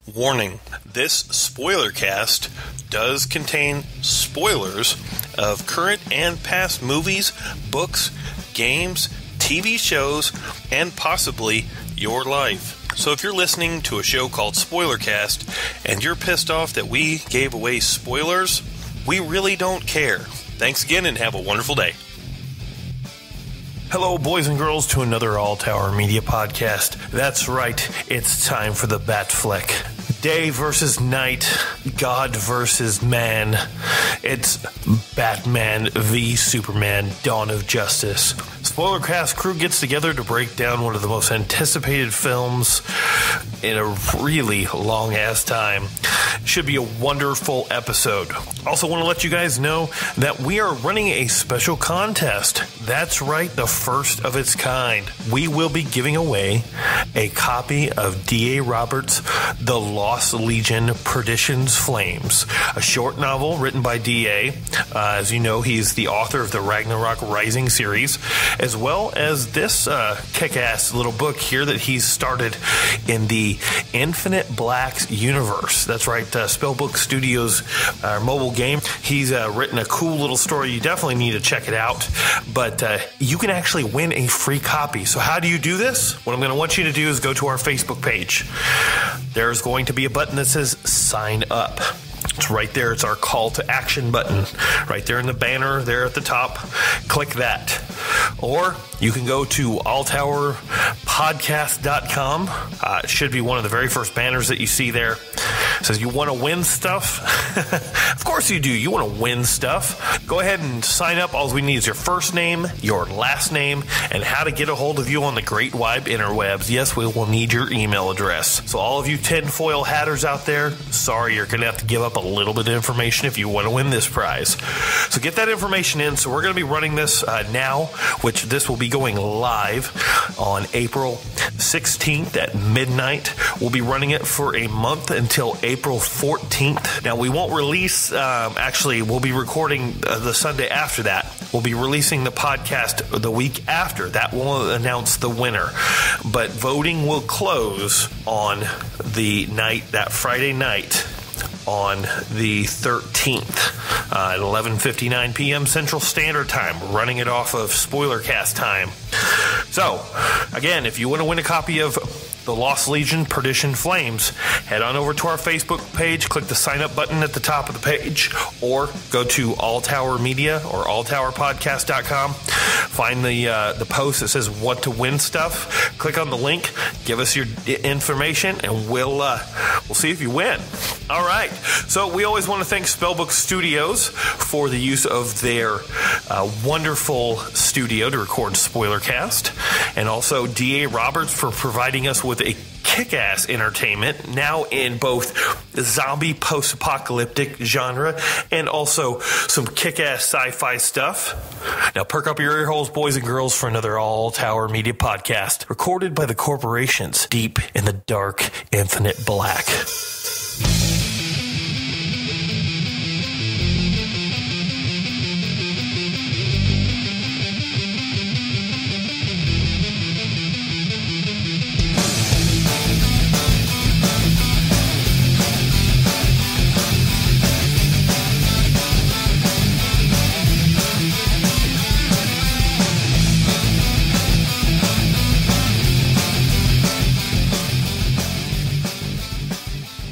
Warning, this Spoilercast does contain spoilers of current and past movies, books, games, TV shows, and possibly your life. So if you're listening to a show called Spoilercast and you're pissed off that we gave away spoilers, we really don't care. Thanks again and have a wonderful day. Hello, boys and girls, to another All Tower Media podcast. That's right, it's time for the Bat Flick. Day versus night, God versus man. It's Batman v Superman, Dawn of Justice. Spoilercast crew gets together to break down one of the most anticipated films in a really long-ass time. Should be a wonderful episode. Also want to let you guys know that we are running a special contest. That's right, the first of its kind. We will be giving away a copy of D.A. Roberts' The Lost Legion, Perdition's Flames, a short novel written by D.A. As you know, he's the author of the Ragnarok Rising series, as well as this kick-ass little book here that he's started in the Infinite Blacks universe. That's right, Spellbook Studios mobile game. He's written a cool little story. You definitely need to check it out, but you can actually win a free copy. So how do you do this? What I'm going to want you to do is go to our Facebook page. There's going to be a button that says sign up. It's right there. It's our call to action button right there in the banner there at the top. Click that. Or you can go to alltowerpodcast.com. It should be one of the very first banners that you see there. It says you want to win stuff. Of course you do. You want to win stuff. Go ahead and sign up. All we need is your first name, your last name, and how to get a hold of you on the great wide interwebs. Yes, we will need your email address. So all of you tinfoil hatters out there, sorry, you're going to have to give up a little bit of information if you want to win this prize. So get that information in. So we're going to be running this now, which this will be going live on April 16th at midnight. We'll be running it for a month until April 14th. Now, we won't release, we'll be recording the Sunday after that. We'll be releasing the podcast the week after. That will announce the winner. But voting will close on the night, that Friday night, on the 13th at 11:59 p.m. Central Standard Time. We're running it off of Spoilercast time. So, again, if you want to win a copy of The Lost Legion, Perdition Flames, head on over to our Facebook page, click the sign up button at the top of the page, or go to All Tower Media or alltowerpodcast.com. Find the post that says what to win stuff. Click on the link, give us your information, and we'll see if you win. All right. So we always want to thank Spellbook Studios for the use of their wonderful studio to record Spoilercast, and also D.A. Roberts for providing us with a kick-ass entertainment, now in both the zombie post-apocalyptic genre and also some kick-ass sci-fi stuff. Now perk up your ear holes, boys and girls, for another All Tower Media podcast, recorded by the corporations deep in the dark, infinite black.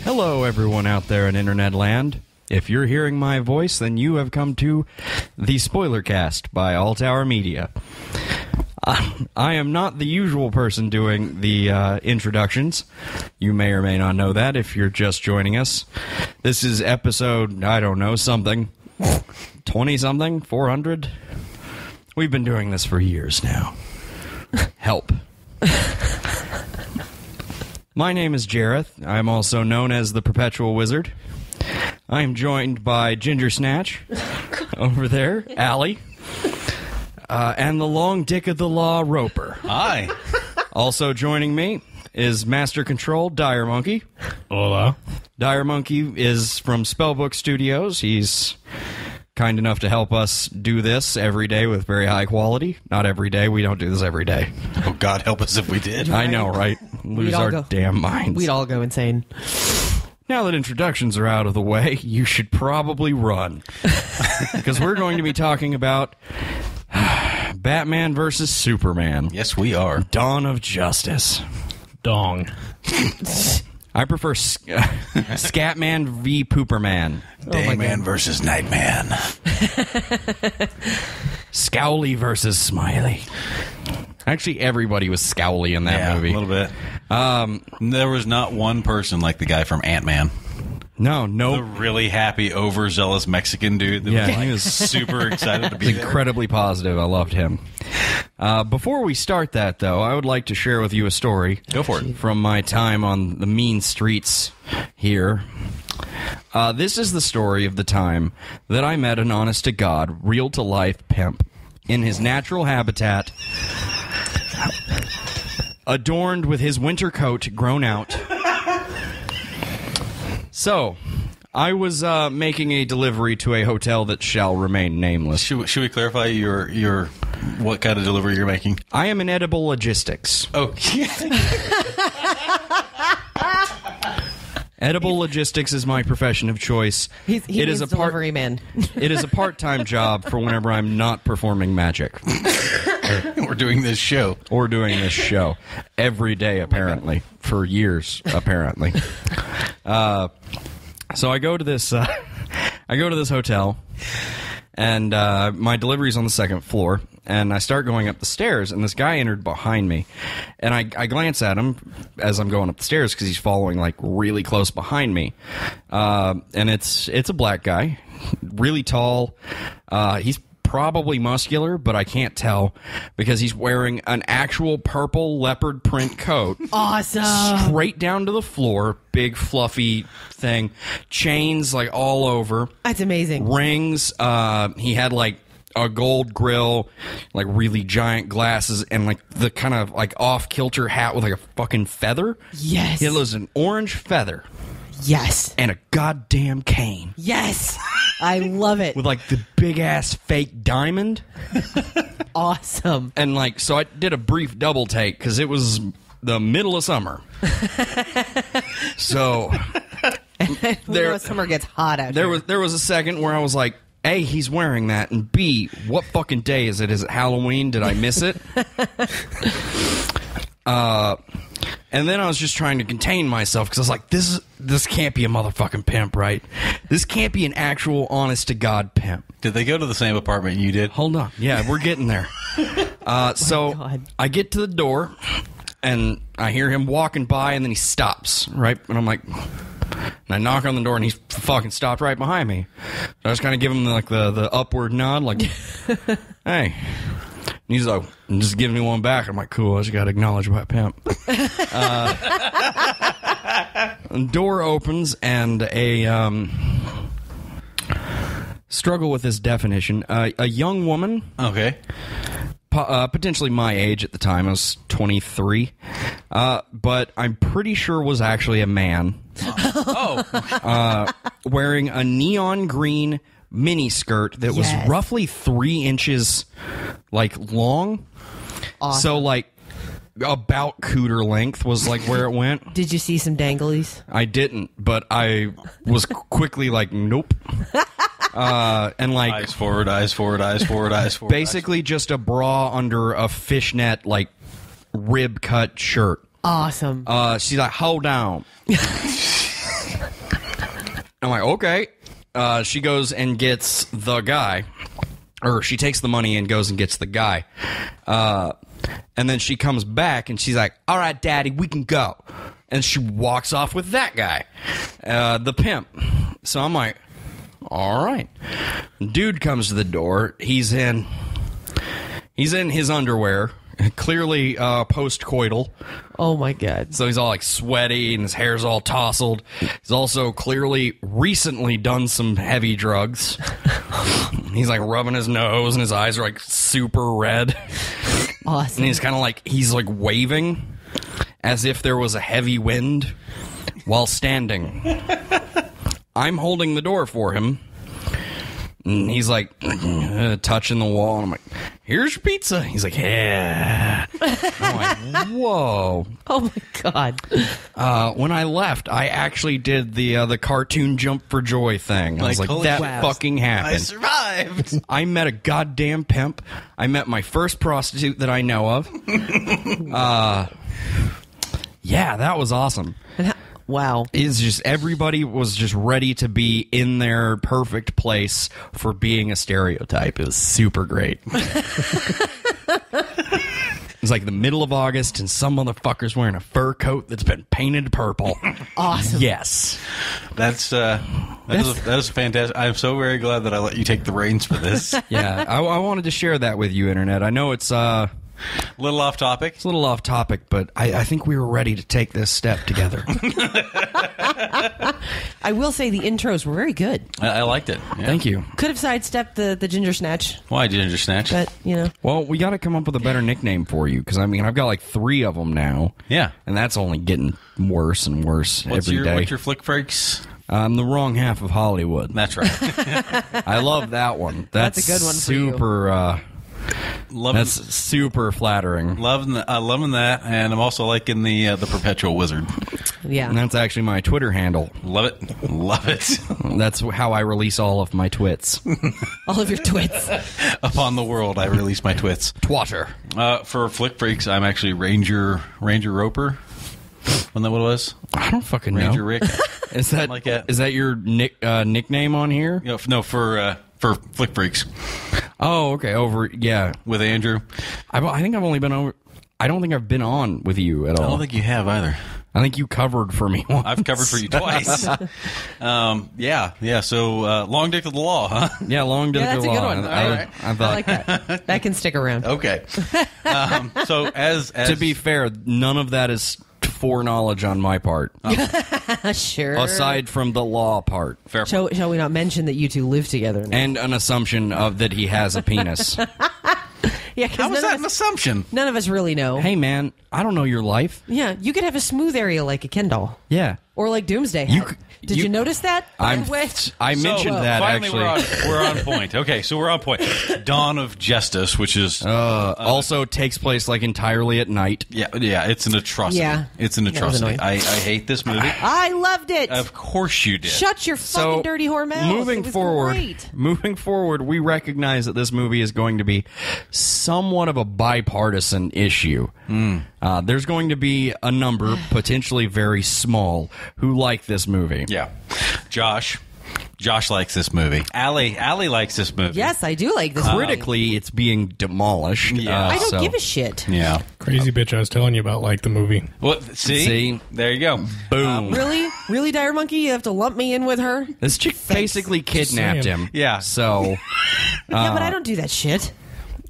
Hello, everyone out there in Internet land. If you're hearing my voice, then you have come to the Spoilercast by All Tower Media. I am not the usual person doing the introductions. You may or may not know that if you're just joining us. This is episode, I don't know, something. 20-something? 400? We've been doing this for years now. Help. My name is Jareth. I'm also known as the Perpetual Wizard. I am joined by Ginger Snatch over there, Allie, and the long dick of the law, Roper. Hi. Also joining me is Master Control, Dire Monkey. Hola. Dire Monkey is from Spellbook Studios. He's kind enough to help us do this every day with very high quality. Not every day. We don't do this every day. Oh, God help us if we did. I know, right? Lose our damn minds. We'd all go insane. Now that introductions are out of the way, you should probably run. Because we're going to be talking about Batman versus Superman. Yes, we are. Dawn of Justice. Dong. I prefer Scatman v. Pooperman. Dayman versus Nightman. Scowly versus Smiley. Actually, everybody was Scowly in that movie. A little bit. There was not one person like the guy from Ant-Man. No. The really happy, overzealous Mexican dude that was, he was super excited to be there. Incredibly positive. I loved him. Before we start that, though, I would like to share with you a story. Go for it. From my time on the mean streets here. This is the story of the time that I met an honest-to-God, real-to-life pimp in his natural habitat, adorned with his winter coat grown out. So, I was making a delivery to a hotel that shall remain nameless. Should we clarify your what kind of delivery you're making? I am in edible logistics. Oh, Edible logistics is my profession of choice. He is a delivery man. It is a part-time job for whenever I'm not performing magic. we're doing this show. Or doing this show. Every day, apparently. For years, apparently. So I go to this hotel, and my delivery's on the second floor, and I start going up the stairs, and this guy entered behind me, and I glance at him as I'm going up the stairs because he's following like really close behind me, and it's a black guy, really tall. He's probably muscular, but I can't tell because he's wearing an actual purple leopard print coat. Awesome. Straight down to the floor, big fluffy thing, chains like all over. That's amazing. Rings. He had like a gold grill, like really giant glasses, and like the kind of like off-kilter hat with like a fucking feather. Yes. It was an orange feather. Yes. And a goddamn cane. Yes. I love it. With like the big ass fake diamond. Awesome. And like, so I did a brief double take because it was the middle of summer. So summer gets hot out there here. there was a second where I was like, A, he's wearing that, and B, what fucking day is it? Is it Halloween? Did I miss it? And then I was just trying to contain myself because I was like, this can't be a motherfucking pimp, right? This can't be an actual honest-to-God pimp. Did they go to the same apartment you did? Hold on. Yeah, we're getting there. So God. I get to the door, and I hear him walking by, and then he stops, right? And I'm like... And I knock on the door, and he's fucking stopped right behind me. I just kind of give him like the upward nod, like, hey. And he's like, just giving me one back. I'm like, cool, I just got to acknowledge my pimp. The door opens, and a struggle with this definition. A young woman. Okay. Potentially my age at the time. I was 23. But I'm pretty sure was actually a man. Wearing a neon green mini skirt that was roughly 3 inches like long. Awesome. So like about cooter length was like where it went. Did you see some danglies? I didn't, but I was quickly like, nope. And like Eyes forward, eyes forward, eyes forward, eyes forward. basically just a bra under a fishnet like rib cut shirt. Awesome. She's like, hold on. I'm like, okay. She goes and gets the guy. Or she takes the money and goes and gets the guy. And then she comes back and she's like, all right, daddy, we can go. And she walks off with that guy, the pimp. So I'm like, all right. Dude comes to the door. He's in his underwear, clearly post-coital. Oh, my God. So he's all like sweaty and his hair's all tousled. He's also clearly recently done some heavy drugs. He's like rubbing his nose and his eyes are like super red. Awesome. And he's kind of like, he's like waving as if there was a heavy wind while standing. I'm holding the door for him. And he's like touching the wall. And I'm like, here's your pizza. He's like, yeah. I'm like, whoa. Oh my God. When I left, I actually did the cartoon jump for joy thing. I was like, holy that crap. fucking happened. I survived. I met a goddamn pimp. I met my first prostitute that I know of. Yeah, that was awesome. Wow. Is just everybody was just ready to be in their perfect place for being a stereotype. It was super great. It was like the middle of August, and some motherfucker's wearing a fur coat that's been painted purple. Awesome. Yes. That is fantastic. I'm so very glad that I let you take the reins for this. Yeah, I wanted to share that with you, Internet. I know it's a Little off topic. little off topic, but I think we were ready to take this step together. I will say the intros were very good. I liked it. Yeah. Thank you. Could have sidestepped the ginger snatch, Why Ginger Snatch? but Well, we got to come up with a better nickname for you, because I mean, I've got like 3 of them now. Yeah. And that's only getting worse and worse every day. What's your flick freaks? I'm the wrong half of Hollywood. That's right. I love that one. That's a good one for you. Super. Loving, That's super flattering. loving that, and I'm also liking the Perpetual Wizard. yeah. And that's actually my Twitter handle. Love it. Love it. That's how I release all of my twits. All of your twits. Upon the world, I release my twits. Twatter. For Flick Freaks, I'm actually Ranger Roper. Wasn't that what it was? I don't fucking Ranger know. Rick. Is that like that. is that your nickname on here? No, for Flick Freaks Oh, okay. Yeah. with Andrew. I think I've only been over. I don't think I've been on with you at I all. don't think you have either. I think you covered for me once. I've covered for you twice. Yeah. So long dick of the law, huh? Yeah, long dick Yeah, of that's the a good law. one. I I thought. like that. That can stick around. Okay. So as To be fair, none of that is foreknowledge on my part, Sure. aside from the law part, fair. Shall we not mention that you two live together now? and an assumption of that he has a penis. Yeah, How because was that an assumption? none of us really know. Hey, man, I don't know your life. Yeah, you could have a smooth area like a Ken doll. Yeah, Or like Doomsday You had. c- Did you- you notice that? I mentioned So, that finally actually. we're on point. Okay, so we're on point. Dawn of Justice, which is Also takes place like entirely at night. yeah, it's an atrocity. Yeah. It's an That was atrocity. annoying. I hate this movie. I loved it. Of course you did. Shut your fucking So dirty whore mouth. moving It was forward, great. we recognize that this movie is going to be somewhat of a bipartisan issue. There's going to be a number, potentially very small, who like this movie. Yeah. Josh likes this movie. Allie likes this movie. Yes, I do like this. Critically, it's being demolished. Yeah. I don't so- give a shit. Yeah. Crazy bitch I was telling you about, like the movie. Well, see? There you go. Boom. Really, Dire Monkey? You have to lump me in with her? This chick basically kidnapped saying. him. Yeah. So Yeah, but I don't do that shit.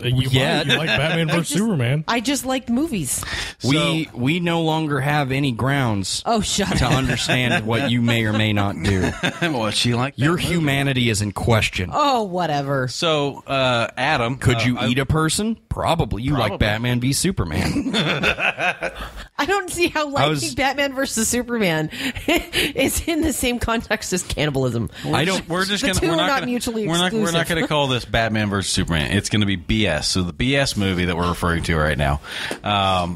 You Yeah. like Batman vs Superman. I just like movies. we no longer have any grounds Oh, shut to up. understand what you may or may not do. Well, she liked that Your movie. humanity is in question. Oh, whatever. So, Adam. Could you eat a person? Probably. You like Probably. Batman v Superman. I don't see how liking Batman versus Superman is in the same context as cannibalism. I don't. We're just The gonna. two We're are not not gonna, mutually we're not exclusive. going to call this Batman versus Superman. It's going to be BS. So the BS movie that we're referring to right now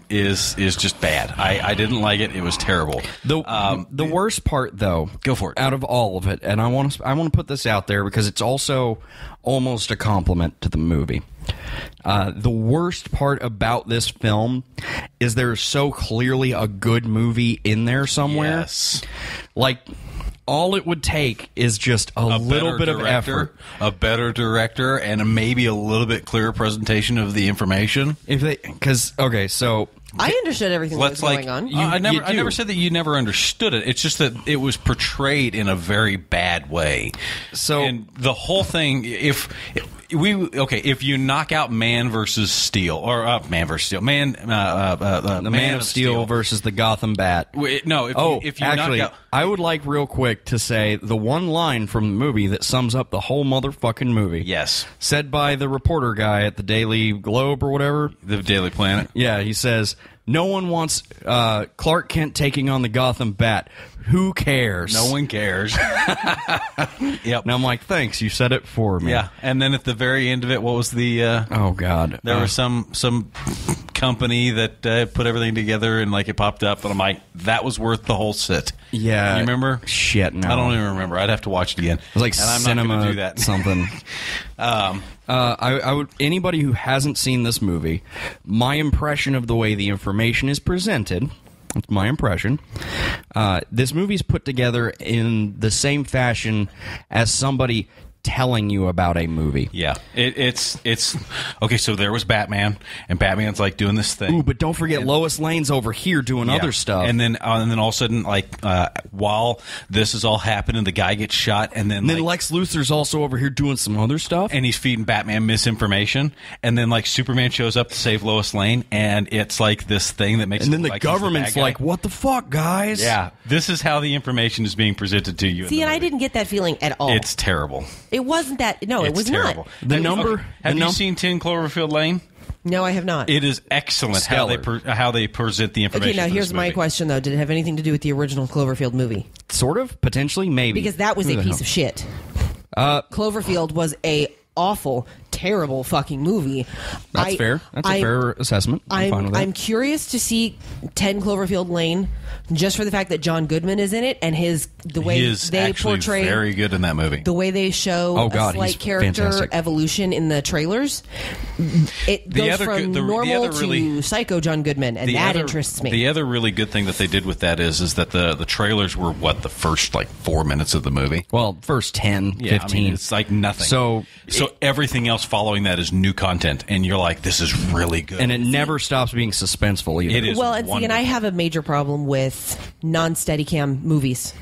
is just bad. I didn't like it. It was terrible. The worst part, though, Go for it. out of all of it, and I want to put this out there because it's also almost a compliment to the movie. The worst part about this film is there's so clearly a good movie in there somewhere. Yes. Like, all it would take is just a little better bit of director, effort. a better director, and maybe a little bit clearer presentation of the information. So I understood everything that was Let's going on. I you never do. said that you never understood it. It's just that it was portrayed in a very bad way. And the whole thing, if you knock out Man versus Steel, or Man versus Steel, the Man of Steel versus the Gotham Bat. If you actually, knock out, I would like real quick to say the one line from the movie that sums up the whole motherfucking movie. yes, Said by the reporter guy at the Daily Globe or whatever. the Daily Planet. Yeah, he says, no one wants Clark Kent taking on the Gotham Bat. Who cares? No one cares. Yep. And I'm like, thanks, you said it for me. Yeah, and then at the very end of it, what was the... oh, God. There was some company that put everything together, and like it popped up, and I'm like, that was worth the whole sit. Yeah. You remember? Shit, no. I don't even remember. I'd have to watch it again. It was like and I'm cinema not gonna do that. something. I would, anybody who hasn't seen this movie, my impression of the way the information is presented, that's my impression, this movie's put together in the same fashion as somebody telling you about a movie. Yeah, it's okay. So there was Batman, and Batman's like doing this thing. Ooh, but don't forget Lois Lane's over here doing other stuff. And then all of a sudden, like while this is all happening, the guy gets shot, and then Lex Luthor's also over here doing some other stuff, and he's feeding Batman misinformation. And then like Superman shows up to save Lois Lane, and it's like this thing that makes. And it then the like government's like, "What the fuck, guys?" Yeah, this is how the information is being presented to you. See, and I didn't get that feeling at all. It's terrible. It wasn't that. No, it was terrible. not. Have you seen 10 Cloverfield Lane? No, I have not. It is excellent how they present the information. Okay, now here's my question though: did it have anything to do with the original Cloverfield movie? Sort of, potentially, maybe. Because that was a piece of shit. Cloverfield was a awful, terrible fucking movie. That's fair. That's a fair assessment. I'm curious to see 10 Cloverfield Lane, just for the fact that John Goodman is in it, and the way he is they actually portray very good in that movie. The way they show a slight character fantastic. Evolution in the trailers. It goes from normal to psycho John Goodman, and that interests me. The other really good thing that they did with that is that the trailers were the first like 4 minutes of the movie. Well, first 10, 15. I mean, it's like nothing. So everything else following that is new content, and you're like, this is really good. And it never stops being suspenseful either. It is and I have a major problem with non-Steadicam movies.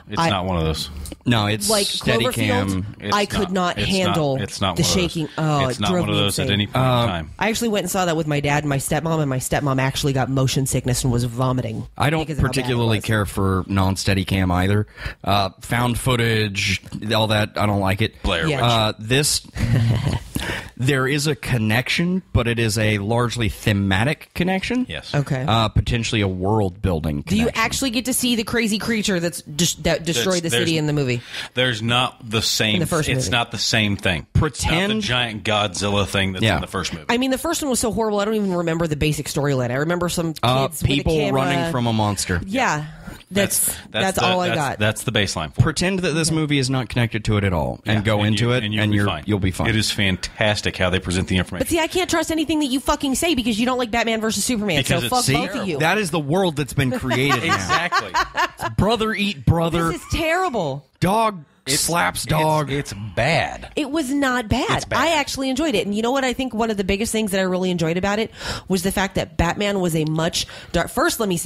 It's not one of those. No, it's like Steadicam. I could not handle the shaking. Oh, it's not one of those at any point in time. I actually went and saw that with my dad and my stepmom, and my stepmom actually got motion sickness and was vomiting. I don't particularly care for non-Steadicam either. Found footage, all that, I don't like it. Blair Witch. This... There is a connection, but it is a largely thematic connection. Yes. Okay. Potentially a world-building connection. Do you actually get to see the crazy creature that destroyed the city in the movie? There's not the same. In the first movie. It's not the same thing. Pretend it's not the giant Godzilla thing that's in the first movie. I mean, the first one was so horrible. I don't even remember the basic storyline. I remember some kids people with a camera running from a monster. Yeah. That's all I got. That's the baseline for it. Pretend that this movie is not connected to it at all, and go into it, and you'll be fine. It is fantastic how they present the information. But see, I can't trust anything that you fucking say because you don't like Batman versus Superman. Because so fuck both of you. That is the world that's been created. Exactly. Brother eat brother. This is terrible. Dog slaps dog. It's bad. It was not bad. It's bad. I actually enjoyed it. And you know what? I think one of the biggest things that I really enjoyed about it was the fact that Batman was a much dark. First, let me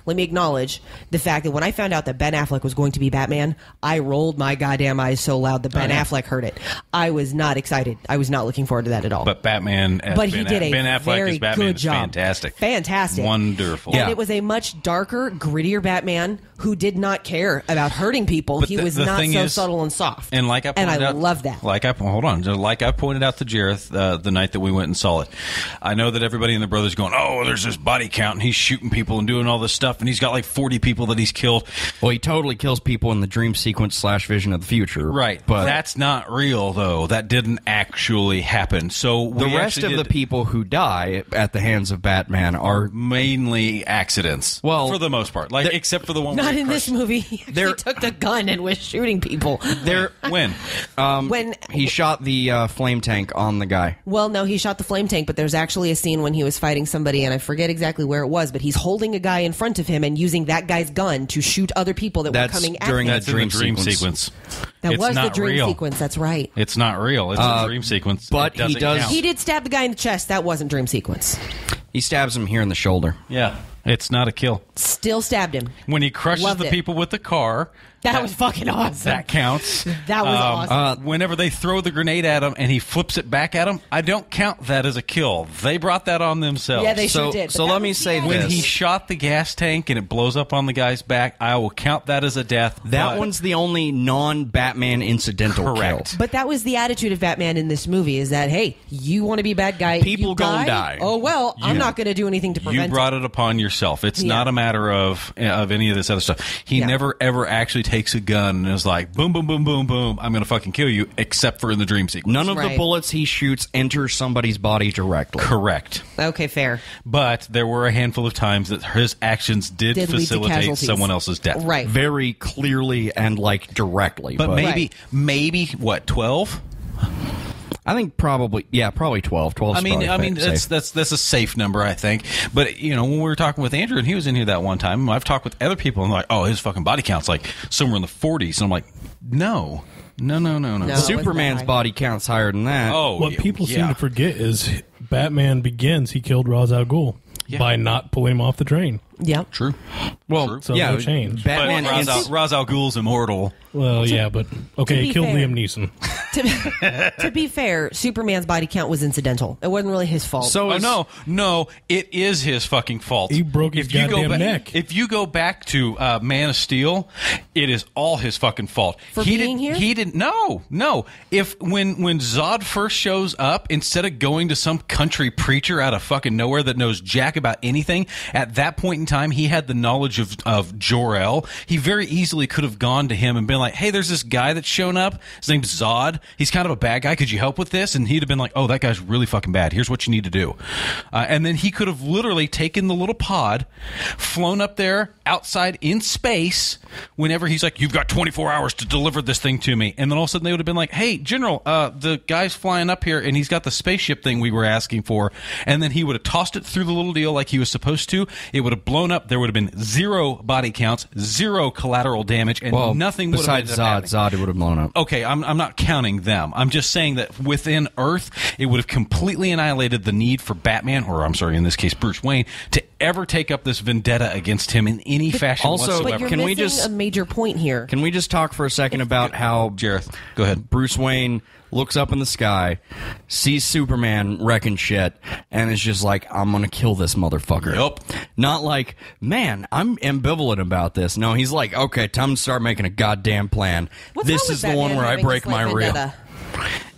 acknowledge the fact that when I found out that Ben Affleck was going to be Batman, I rolled my goddamn eyes so loud that Ben Affleck heard it. I was not excited. I was not looking forward to that at all. But Batman, he did a Ben Affleck very as Batman good is job. fantastic, wonderful. And it was a much darker, grittier Batman who did not care about hurting people. But he was not so subtle and soft. And like I pointed out, love that. Like I pointed out to Jareth the night that we went and saw it. I know that everybody in the Brothers going, oh, there's this body count, and he's shooting people and doing all this stuff, and he's got like 40 people that he's killed. Well, he totally kills people in the dream sequence / vision of the future. Right, but that's not real though. That didn't actually happen. So the rest of the people who die at the hands of Batman are mainly accidents. Well, for the most part, like except for the one. Not in this movie. He took the gun and was shooting people. When he shot the flame tank on the guy. Well, no, he shot the flame tank, but there's actually a scene when he was fighting somebody, and I forget exactly where it was, but he's holding a guy in front of him and using that guy's gun to shoot other people that were coming at him. That's during that dream sequence. That was the dream sequence. That's right. It's not real. It's a dream sequence. But he does. He did stab the guy in the chest. That wasn't dream sequence. He stabs him here in the shoulder. Yeah. It's not a kill. Still stabbed him. When he crushes Loved the it. people with the car, That was fucking awesome. that counts. That was awesome. Whenever they throw the grenade at him and he flips it back at him, I don't count that as a kill. They brought that on themselves. Yeah, they sure did. So But let that me was say the this. When he shot the gas tank and it blows up on the guy's back, I will count that as a death. That but- one's the only non-Batman incidental Correct. kill. But that was the attitude of Batman in this movie, is that, hey, you want to be bad guy, People you gonna die. Oh, well, I'm not going to do anything to You prevent brought it upon yourself. It's Yeah. not a matter of any of this other stuff. He Yeah. never ever actually takes a gun and is like, boom, boom, boom, boom, boom, I'm going to fucking kill you, except for in the dream sequence. None of the Right. bullets he shoots enter somebody's body directly. Correct. it. Okay, fair. But there were a handful of times that his actions did Did lead to facilitate casualties. someone else's death. Right. Very clearly and like directly. But Right. maybe what, 12? I think probably 12. 12 I mean that's a safe number, I think. But when we were talking with Andrew and he was in here that one time, I've talked with other people and they're like, oh, his fucking body count's like somewhere in the 40s, and I'm like, no. No. Superman's high. body counts higher than that. Oh, What people seem yeah. to forget is Batman Begins, he killed Ra's al Ghul by not pulling him off the train. Yeah. True. well, So yeah, no change. Batman But is Ra's al Ghul's immortal. Well, yeah, but okay, be he killed fair- Liam Neeson. To be fair, Superman's body count was incidental. It wasn't really his fault. so Oh is, no! It is his fucking fault. He broke his goddamn neck. If you go back to Man of Steel, it is all his fucking fault. For he being didn't, here? He didn't. No. If when Zod first shows up, instead of going to some country preacher out of fucking nowhere that knows jack about anything, at that point in time, he had the knowledge of Jor-El. He very easily could have gone to him and been like, "Hey, there's this guy that's shown up. His name's Zod. He's kind of a bad guy. Could you help with this?" And he'd have been like, "Oh, that guy's really fucking bad. Here's what you need to do." And then he could have literally taken the little pod, flown up there outside in space whenever he's like, "You've got 24 hours to deliver this thing to me." And then all of a sudden they would have been like, "Hey, General, the guy's flying up here and he's got the spaceship thing we were asking for." And then he would have tossed it through the little deal like he was supposed to. It would have blown up. There would have been 0 body counts, 0 collateral damage, and well, nothing would have besides ended up happening. Zod would have blown up. Okay, I'm not counting them. I'm just saying that within Earth, it would have completely annihilated the need for Batman, or I'm sorry, in this case, Bruce Wayne, to ever take up this vendetta against him in any fashion also- whatsoever. but you're Can we missing just- a major point here. Can we just talk for a second about how Jareth, go ahead. Bruce Wayne looks up in the sky, sees Superman wrecking shit, and is just like, I'm gonna kill this motherfucker. Yup. Not like, man, I'm ambivalent about this. No, he's like, okay, time to start making a goddamn plan. What's This wrong with is the one Batman where I having break this, like, my reel. vendetta?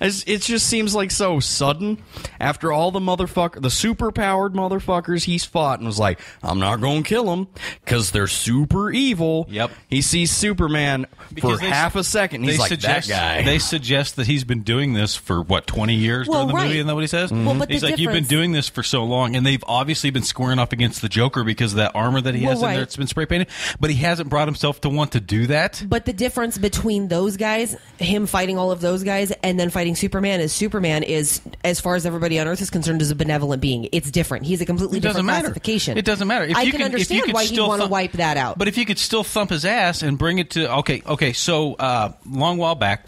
It just seems like so sudden. After all the super-powered motherfuckers he's fought, and was like, I'm not going to kill them because they're super evil. Yep. He sees Superman Because for they- half a second. He's like, that guy. They suggest that he's been doing this for, 20 years Well, during the right. movie? Isn't that what he says? Well, but he's the like, you've been difference- doing this for so long, and they've obviously been squaring up against the Joker because of that armor that he Well, has in right. there. It's been spray painted, but he hasn't brought himself to want to do that. But the difference between those guys, him fighting all of those guys, and then fighting Superman is, as far as everybody on Earth is concerned, is a benevolent being. It's different. He's a completely It doesn't different matter. classification. It doesn't matter. If I you can could- if you understand could why he'd still want to thump- wipe that out. But if you could still thump his ass and bring it to okay. So long while back,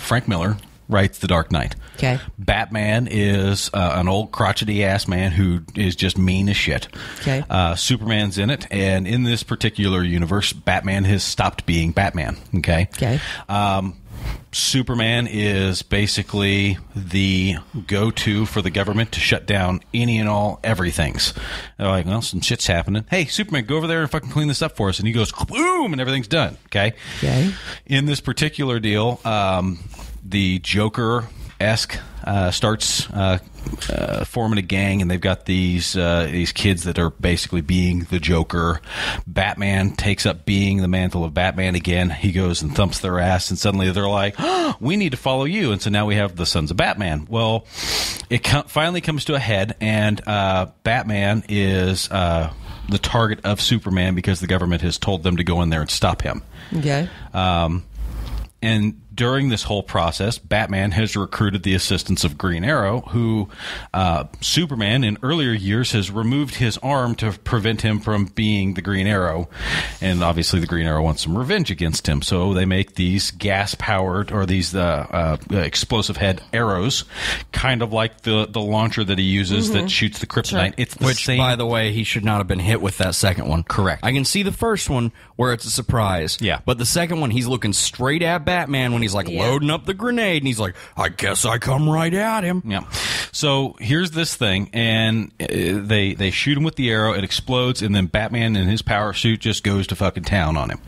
Frank Miller writes The Dark Knight. Okay. Batman is an old crotchety ass man who is just mean as shit. Okay. Superman's in it, and in this particular universe, Batman has stopped being Batman. Okay. Okay. Superman is basically the go-to for the government to shut down any and all everythings. They're like, well, some shit's happening. Hey, Superman, go over there and fucking clean this up for us. And he goes, boom, and everything's done. Okay. Okay. In this particular deal, the Joker-esque starts forming a gang, and they've got these kids that are basically being the Joker. Batman takes up being the mantle of Batman again. He goes and thumps their ass, and suddenly they're like, oh, we need to follow you. And so now we have the Sons of Batman. Well, it finally comes to a head, and Batman is the target of Superman because the government has told them to go in there and stop him. Okay. And during this whole process, Batman has recruited the assistance of Green Arrow, who Superman in earlier years has removed his arm to prevent him from being the Green Arrow. And obviously the Green Arrow wants some revenge against him. So they make these gas-powered, or these explosive head arrows, kind of like the launcher that he uses that shoots the kryptonite. Sure. It's the Which, same. by the way, he should not have been hit with that second one. Correct. I can see the first one where it's a surprise. Yeah. But the second one, he's looking straight at Batman when he's like loading up the grenade, and he's like, I guess I come right at him. Yeah. So here's this thing, and they shoot him with the arrow, it explodes, and then Batman in his power suit just goes to fucking town on him.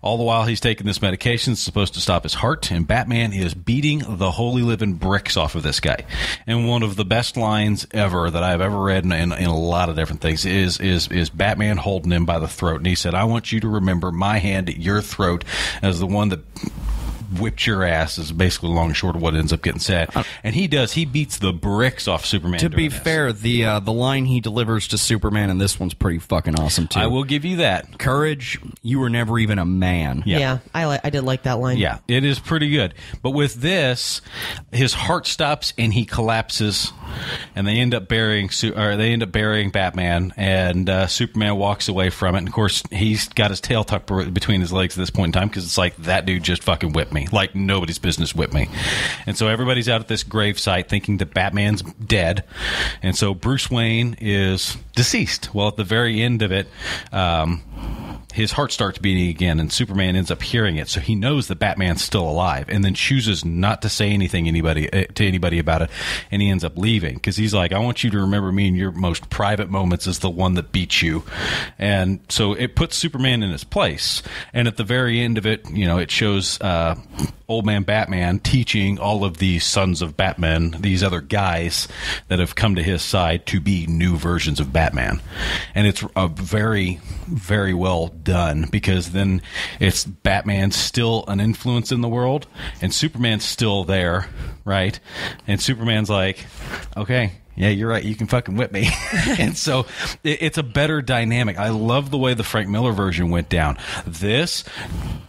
All the while he's taking this medication, it's supposed to stop his heart, and Batman is beating the holy living bricks off of this guy. And one of the best lines ever that I've ever read in a lot of different things is Batman holding him by the throat, and he said, I want you to remember my hand at your throat as the one that whipped your ass, is basically long and short of what ends up getting said. And he beats the bricks off Superman. To be fair, the line he delivers to Superman in this one's pretty fucking awesome too. I will give you that. Courage, you were never even a man. Yeah, I did like that line. Yeah, it is pretty good. But with this, his heart stops and he collapses, and they end up burying Batman, and Superman walks away from it. And of course, he's got his tail tucked between his legs at this point in time, because it's like, that dude just fucking whipped me. Like nobody's business whipped me. And so everybody's out at this grave site thinking that Batman's dead. And so Bruce Wayne is deceased. Well, at the very end of it, his heart starts beating again, and Superman ends up hearing it, so he knows that Batman's still alive, and then chooses not to say anything to anybody about it, and he ends up leaving, because he's like, I want you to remember me in your most private moments as the one that beat you. And so it puts Superman in his place, and at the very end of it, it shows old man Batman teaching all of these sons of Batman, these other guys that have come to his side, to be new versions of Batman. And it's a very, very well done, because then it's Batman's still an influence in the world, and Superman's still there, right? And Superman's like, okay, yeah, you're right, you can fucking whip me. And so it's a better dynamic. I love the way the Frank Miller version went down. This,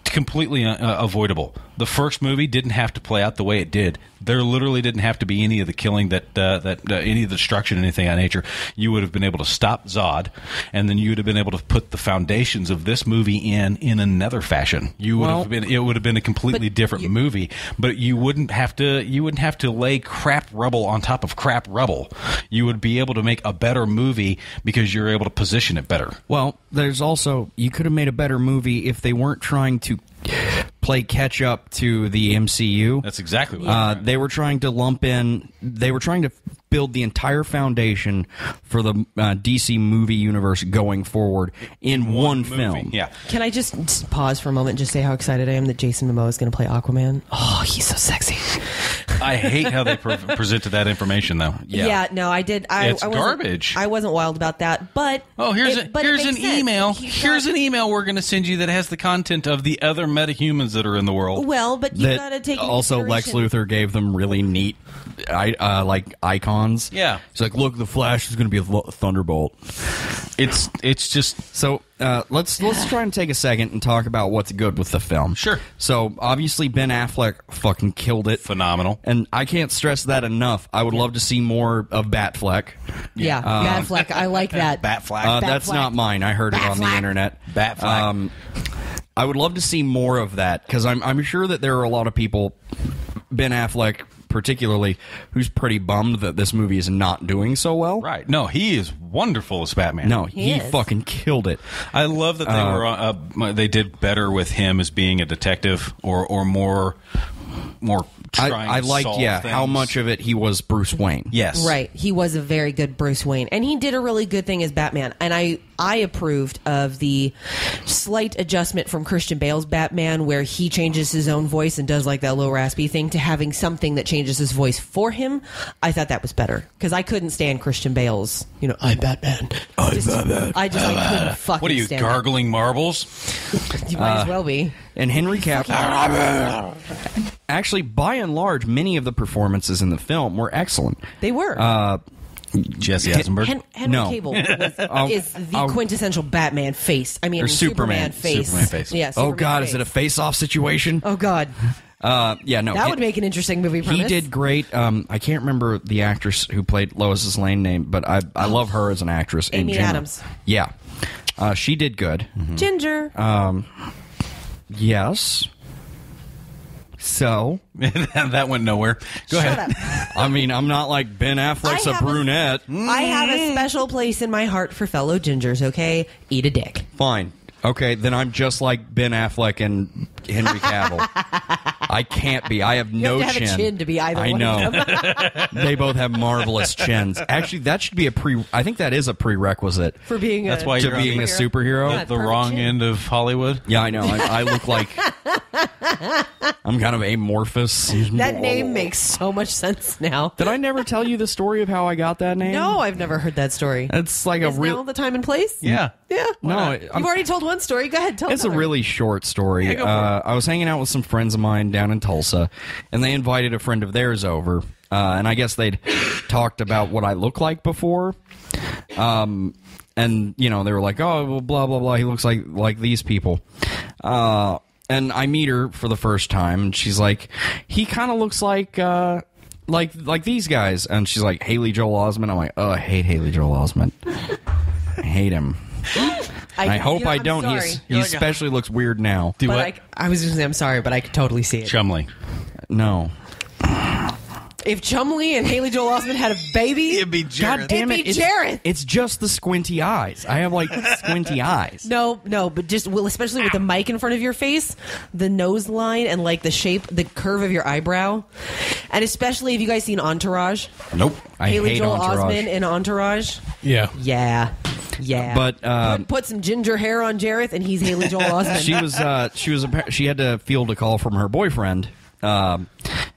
completely avoidable. The first movie didn't have to play out the way it did. There literally didn't have to be any of the killing, that any of the destruction, anything of that nature. You would have been able to stop Zod, and then you would have been able to put the foundations of this movie in another fashion. It would have been a completely different movie, but you wouldn't have to lay crap rubble on top of crap rubble. You would be able to make a better movie because you're able to position it better. Well, there's also, you could have made a better movie if they weren't trying to play catch up to the MCU. That's exactly what they were trying to lump in. They were trying to build the entire foundation for the DC movie universe going forward in one film. Yeah. Can I just pause for a moment and just say how excited I am that Jason Momoa is going to play Aquaman? Oh, he's so sexy. I hate how they presented that information, though. Yeah, no, I did. It's garbage. I wasn't wild about that, but here's an email. Here's an email we're going to send you that has the content of the other metahumans that are in the world. Well, but you got to take also Lex Luthor gave them really neat like icons. Yeah, it's like, look, the Flash is going to be a thunderbolt. It's just so. Let's try and take a second and talk about what's good with the film. Sure. So obviously Ben Affleck fucking killed it. Phenomenal. And I can't stress that enough. I would love to see more of Batfleck. Yeah, Batfleck. I like that. Batfleck. That's not mine. I heard it on the internet. Batfleck. I would love to see more of that, because I'm sure that there are a lot of people, Ben Affleck particularly, who's pretty bummed that this movie is not doing so well. Right. No, he is wonderful as Batman. No, he fucking killed it. I love that they did better with him as being a detective, or more I liked, how much of it he was Bruce Wayne. Yes. Right. He was a very good Bruce Wayne. And he did a really good thing as Batman. And I approved of the slight adjustment from Christian Bale's Batman, where he changes his own voice and does like that low raspy thing, to having something that changes his voice for him. I thought that was better, because I couldn't stand Christian Bale's, I'm Batman. I couldn't fucking stand What are you, gargling marbles? You might as well be. And Henry Cavill. Actually, by and large, many of the performances in the film were excellent. They were. Jesse Eisenberg? Henry Cavill is the quintessential Batman face. I mean, or Superman face. Superman face. Yeah, Superman face. Is it a face-off situation? Oh, God. Yeah, no. That would make an interesting movie premise. He did great. I can't remember the actress who played Lois's Lane name, but I love her as an actress. Amy in general. Adams. Yeah. She did good. Ginger. Yes. So that went nowhere. Go Shut ahead. up. I mean, I'm not like Ben Affleck's I a have a- brunette. I have a special place in my heart for fellow gingers, okay? Eat a dick. Fine. Okay, then I'm just like Ben Affleck and Henry Cavill. I can't be. I have no have to have a chin to be either I one know. of them. They both have marvelous chins. Actually, that should be I think that is a prerequisite For being That's a why to you're being a superhero. Yeah. the Perfect wrong chin. end of Hollywood. Yeah, I know. I look like I'm kind of amorphous. That name makes so much sense now. Did I never tell you the story of how I got that name? No, I've never heard that story. It's like Is a real. now the time and place? Yeah. Yeah. No, You've already told one story. Go ahead, tell it's a another. really short story. Yeah, go for it. I was hanging out with some friends of mine down in Tulsa, and they invited a friend of theirs over. And I guess they'd talked about what I look like before. And, you know, they were like, oh, well, blah, blah, blah. He looks like these people. And I meet her for the first time, and she's like, he kind of looks like these guys. And she's like, Haley Joel Osment. I'm like, oh, I hate Haley Joel Osment. I hate him. I hope I don't. Sorry. He especially looks weird now. Do But what? I was going to say I'm sorry, but I could totally see it. Chumley. No. If Chumley and Haley Joel Osment had a baby, It'd be God damn it. It'd be Jareth. It's just the squinty eyes. I have like squinty eyes. No, but just especially with the mic in front of your face, the nose line and like the shape, the curve of your eyebrow, and especially have you guys seen Entourage? Nope. I Haley hate Joel Entourage. Osment in Entourage. Yeah. Yeah. But put some ginger hair on Jareth, and he's Haley Joel Osment. she had to field a call from her boyfriend.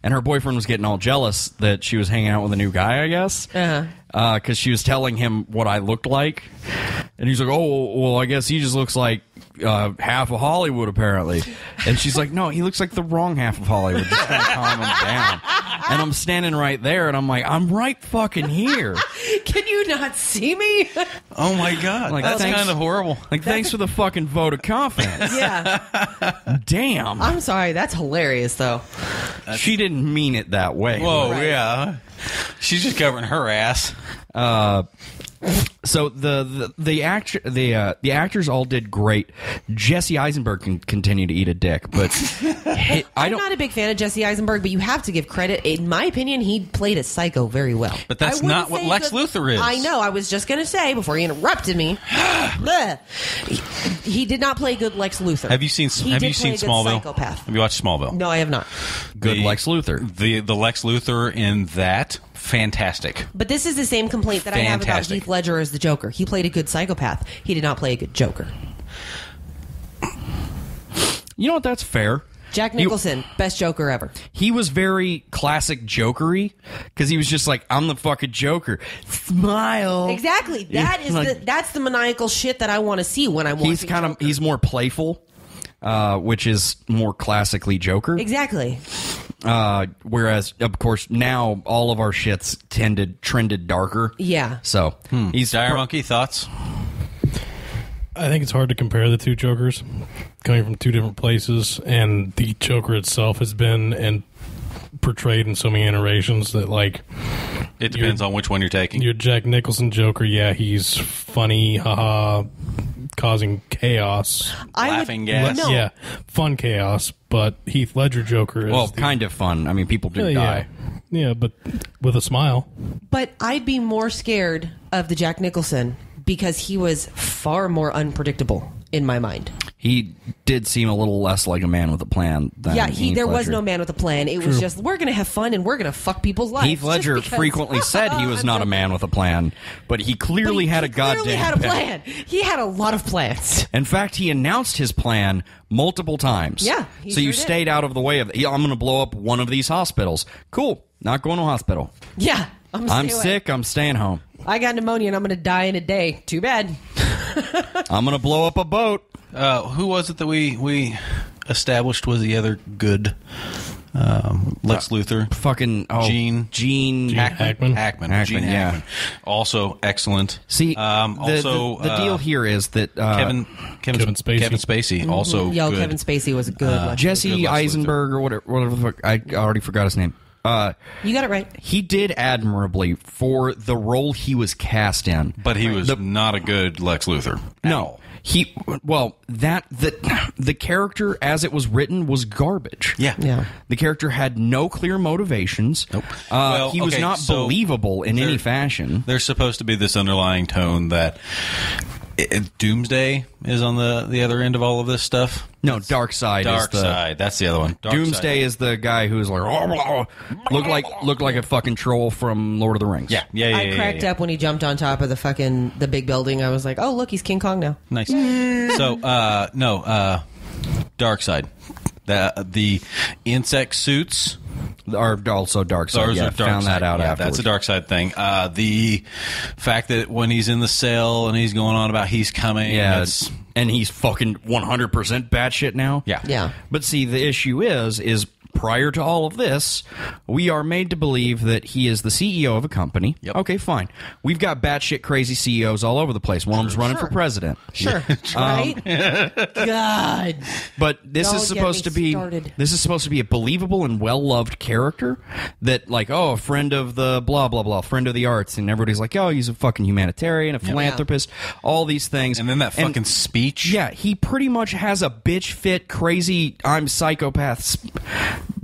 And her boyfriend was getting all jealous that she was hanging out with a new guy, I guess. Because she was telling him what I looked like. And he's like, oh, well, I guess he just looks like half of Hollywood, apparently. And she's like, no, he looks like the wrong half of Hollywood. Just kind of calm him down. And I'm standing right there, and I'm like, I'm right fucking here. Can you not see me? Oh my God. Like, That's thanks. kind of horrible. Like, thanks for the fucking vote of confidence. Yeah. Damn. I'm sorry. That's hilarious, though. She didn't mean it that way. Whoa, Right. yeah. She's just covering her ass. So the actors all did great. Jesse Eisenberg can continue to eat a dick, but I'm not a big fan of Jesse Eisenberg, but you have to give credit. In my opinion, he played a psycho very well. But that's I wouldn't not what say Lex good- Luthor is. I know. I was just going to say before he interrupted me. Bleh. He did not play good Lex Luthor. Have you seen He Have did you seen play a good Smallville? Psychopath. Have you watched Smallville? No, I have not. good The- Lex Luthor. The Lex Luthor in that, fantastic. But this is the same complaint that I have about Fantastic. Heath Ledger as the Joker. He played a good psychopath. He did not play a good Joker. You know what? That's fair. Jack Nicholson, best Joker ever. He was very classic Jokery because he was just like, I'm the fucking Joker. Smile. Exactly. That is like- that's the maniacal shit that I want to see when I'm watching. Joker. He's more playful, which is more classically Joker. Exactly. Whereas, of course, now all of our shits trended darker. Yeah. So he's Dire Monkey, thoughts? I think it's hard to compare the two Jokers coming from two different places, and the Joker itself has been and portrayed in so many iterations that, like, It depends on which one you're taking. your Jack Nicholson Joker, yeah, he's funny, haha, causing chaos. Laughing gas. No. Yeah, fun chaos, but Heath Ledger Joker is well, kind of fun. I mean, people do yeah, die. yeah, but with a smile. But I'd be more scared of the Jack Nicholson because he was far more unpredictable in my mind. He did seem a little less like a man with a plan than Yeah, Heath there was Ledger. no man with a plan. It was just, we're going to have fun and we're going to fuck people's lives. Heath Ledger just because- frequently said he was I'm not a joking. man with a plan, but he clearly But had a he clearly goddamn had a plan. He had a lot of plans. In fact, he announced his plan multiple times. Yeah, he so you sure did. stayed out of the way of. I'm going to blow up one of these hospitals. Cool. Not going to hospital. Yeah. I'm staying away. sick. I'm staying home. I got pneumonia and I'm going to die in a day. Too bad. I'm going to blow up a boat. Who was it that we established was the other good Lex Luthor. Fucking Gene Hackman. Gene Hackman. Also excellent. See, also the deal here is that Kevin Spacey also Yo, good. Kevin Spacey was good. Jesse Lex Eisenberg or whatever the fuck, I already forgot his name. You got it right. He did admirably for the role he was cast in. But he was not a good Lex Luthor. No. The character as it was written was garbage. Yeah. The character had no clear motivations. Nope. He was not believable in any fashion. There's supposed to be this underlying tone that Doomsday is on the other end of all of this stuff. No, Darkseid. Darkseid. That's the other one. Doomsday is the guy who's like looked like a fucking troll from Lord of the Rings. Yeah. I cracked up when he jumped on top of the big building. I was like, oh, look, he's King Kong now. Nice. So, Darkseid. The insect suits are also Darkseid. Yeah, found that out afterwards. That's a Darkseid thing. The fact that when he's in the cell and he's going on about he's coming. Yeah, and he's fucking 100% batshit now. Yeah. But see, the issue is prior to all of this, we are made to believe that he is the CEO of a company. Yep. Okay, fine. We've got batshit crazy CEOs all over the place. One of them's running for president. Sure. Right? God. But this is supposed to be a believable and well-loved character that, like, oh, a friend of the blah, blah, blah, friend of the arts, and everybody's like, oh, he's a fucking humanitarian, a philanthropist, all these things. And then that fucking speech. Yeah, he pretty much has a bitch fit, crazy, I'm psychopath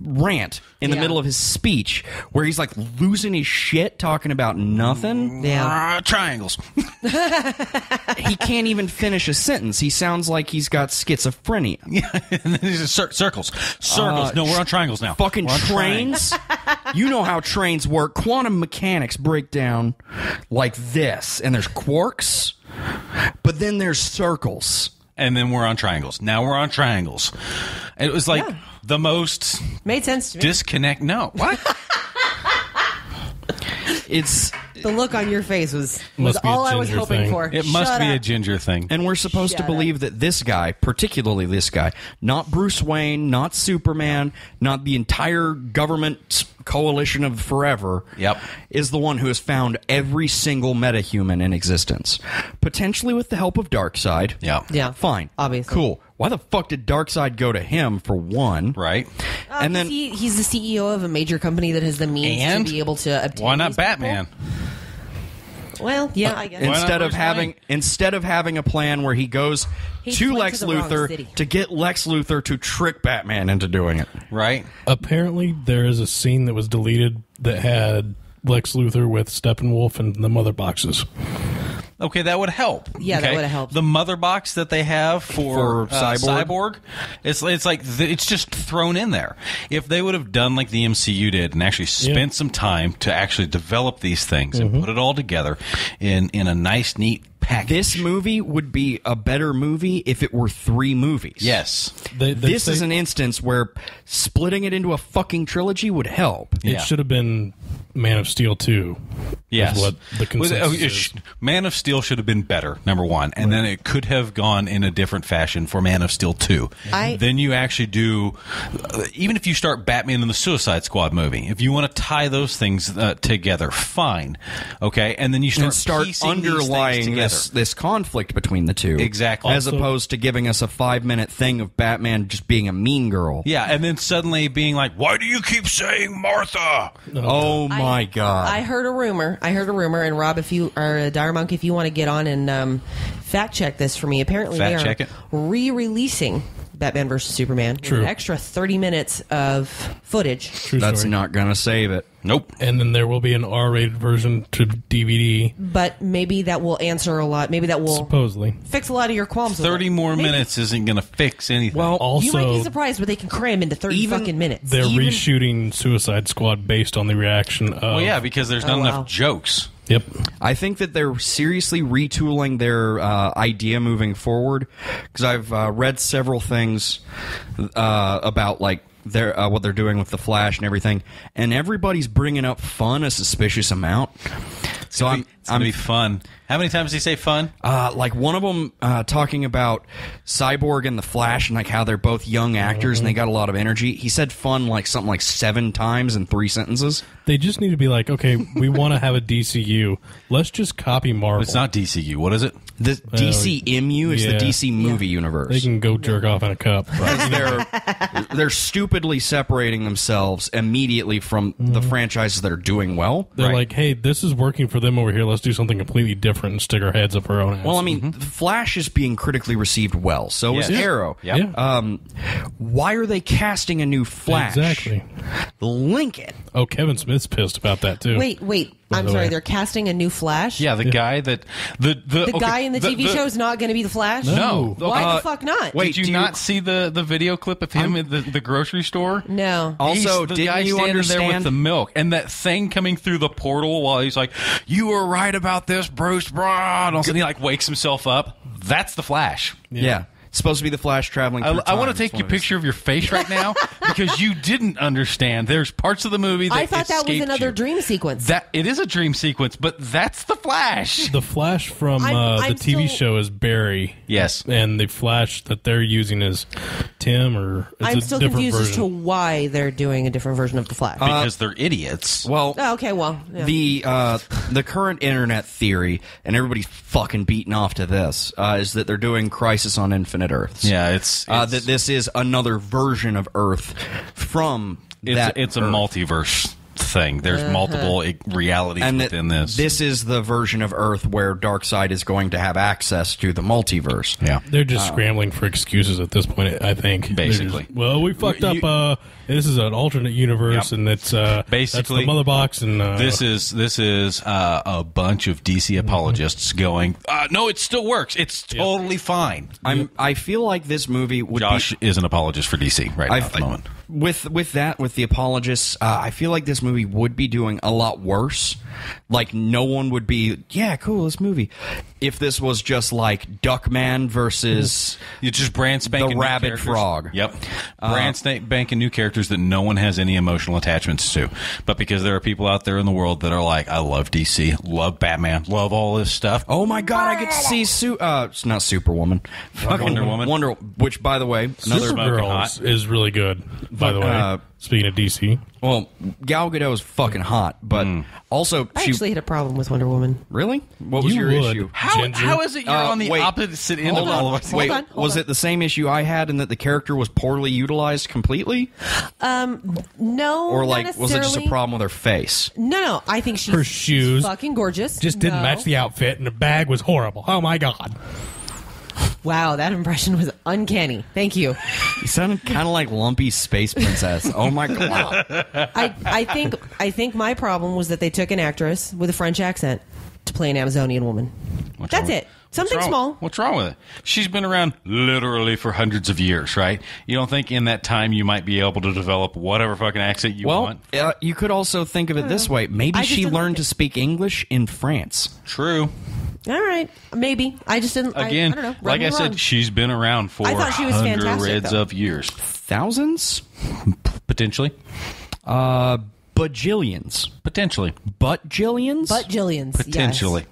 rant in the middle of his speech where he's like losing his shit talking about nothing. Triangles. He can't even finish a sentence. He sounds like he's got schizophrenia. Yeah, and then he's circles. No, we're on triangles now. Fucking trains. You know how trains work. Quantum mechanics break down like this, and there's quarks, but then there's circles. And then we're on triangles. Now we're on triangles. And it was like the most made sense to me. Disconnect. No, what? It's the look on your face was all I was hoping for. It must be a ginger thing. And we're supposed to believe that this guy, particularly this guy, not Bruce Wayne, not Superman, not the entire government coalition of forever, is the one who has found every single metahuman in existence. Potentially with the help of Darkseid. Yeah. Fine. Obviously. Cool. Why the fuck did Darkseid go to him, for one? Right. And then he's the CEO of a major company that has the means to be able to obtain. Why not Batman? Well, yeah, I guess. Instead of having a plan where he goes to Lex Luthor to get Lex Luthor to trick Batman into doing it. Right. Apparently, there is a scene that was deleted that had Lex Luthor with Steppenwolf and the mother boxes. Okay, that would help. Yeah, that would have helped. The mother box that they have for Cyborg, it's like it's just thrown in there. If they would have done like the MCU did and actually spent some time to actually develop these things and put it all together in a nice, neat package. This movie would be a better movie if it were 3 movies. Yes. This is an instance where splitting it into a fucking trilogy would help. It should have been Man of Steel 2. Yes. What the consensus is. Man of Steel should have been better, number one. And then it could have gone in a different fashion for Man of Steel 2. Then you actually do, even if you start Batman and the Suicide Squad movie, if you want to tie those things together, fine. Okay? And then you start underlying this conflict between the two. Exactly. As opposed to giving us a 5-minute thing of Batman just being a mean girl. Yeah, and then suddenly being like, why do you keep saying Martha? Oh my God. I heard a rumor, and Rob, if you are Dire Monk, if you want to get on and fact check this for me, apparently they are re-releasing Batman vs. Superman with an extra 30 minutes of footage. That's not going to save it. Nope. And then there will be an R-rated version to DVD. But maybe that will answer a lot. Maybe that will supposedly fix a lot of your qualms. 30 more minutes isn't going to fix anything. Well, also, you might be surprised what they can cram into 30 fucking minutes. They're reshooting Suicide Squad based on the reaction of... Well, yeah, because there's not enough jokes. Yep. I think that they're seriously retooling their idea moving forward, because I've read several things about like what they're doing with the Flash and everything, and everybody's bringing up fun a suspicious amount. So it's gonna be fun. How many times did he say fun? Like one of them talking about Cyborg and the Flash and like how they're both young actors and they got a lot of energy. He said fun like something like 7 times in 3 sentences. They just need to be like, okay, we want to have a DCU. Let's just copy Marvel. It's not DCU. What is it? The DCMU is yeah. the DC movie universe. They can go jerk off in a cup. They're stupidly separating themselves immediately from the franchises that are doing well. They're like, hey, this is working for them over here. Let's do something completely different and stick our heads up our own ass. Well, I mean, Flash is being critically received well. So is Arrow. Yep. Yeah. Why are they casting a new Flash? Exactly. Lincoln. Oh, Kevin Smith's pissed about that, too. Wait. I'm the sorry. way. They're casting a new Flash. Yeah, the guy that the guy in the TV show is not going to be the Flash. No. Why the fuck not? Wait, Did you not see the video clip of him at the grocery store? No. Also, He's the didn't guy you standing there with understand the milk and that thing coming through the portal while he's like, "You were right about this, Bruce Brown." And all of a sudden he like wakes himself up. That's the Flash. Yeah. It's supposed to be the Flash traveling through I want time. to take It's a picture of your face right now because you didn't understand. There's parts of the movie that I thought that was escaped another you. dream sequence. That it is a dream sequence, but that's the Flash. The Flash from I'm the TV still- show is Barry. Yes. And the Flash that they're using is Tim, or it's I'm a still different confused version. as to why they're doing a different version of the Flash. Because they're idiots. Well, oh, okay, well, yeah. the current internet theory, and everybody's fucking beating off to this, is that they're doing Crisis on Infinite Earths. Yeah, it's that this is another version of Earth from that. it's a Earth. multiverse thing. There's multiple realities And within this. This is the version of Earth where Darkseid is going to have access to the multiverse. Yeah. They're just scrambling for excuses at this point, I think. They're Basically. just, well, we fucked up. This is an alternate universe, Yep. and it's that's Basically, the mother box. And this is a bunch of DC apologists going, no, it still works. It's totally fine. I feel like this movie would Josh be... is an apologist for DC right now at the moment. With the apologists, I feel like this movie would be doing a lot worse. Like, no one would be, yeah, cool, this movie. If this was just like Duckman versus It's just brand spanking the new Rabid characters. Frog. Yep. Brand spanking new characters that no one has any emotional attachments to. But because there are people out there in the world that are like, I love DC, love Batman, love all this stuff. Oh my god, I get to see it's not Superwoman. Fucking Wonder Woman. Which, by the way, another Smoking Supergirl hot. is really good, by the way. Speaking of DC. well, Gal Gadot is fucking hot, but also I she actually had a problem with Wonder Woman. really? What was You your would. issue? How is it you're on the wait. opposite end Hold of all on. of us? Wait, Hold was on. it the same issue I had in that the character was poorly utilized completely? No, Or not like was it just a necessarily. problem with her face? No, I think she's Her shoes fucking gorgeous. just didn't No. match the outfit, and the bag was horrible. Oh my god! Wow, that impression was uncanny. Thank you. You sounded kind of like Lumpy Space Princess. Oh my god. I think my problem was that they took an actress with a French accent to play an Amazonian woman. That's it. Something small. What's wrong with it? She's been around literally for hundreds of years, right? You don't think in that time you might be able to develop whatever fucking accent you Well, want? you could also think of it this way. Maybe I just she didn't learned like to it. speak English in France. True. All right, maybe. I just didn't. Again, I don't know. like Rub I me said, wrong. she's been around for I thought she was fantastic, hundreds though. of years. Thousands? Potentially. Bajillions. Potentially. But Jillions? But Jillian's. Potentially. Yes.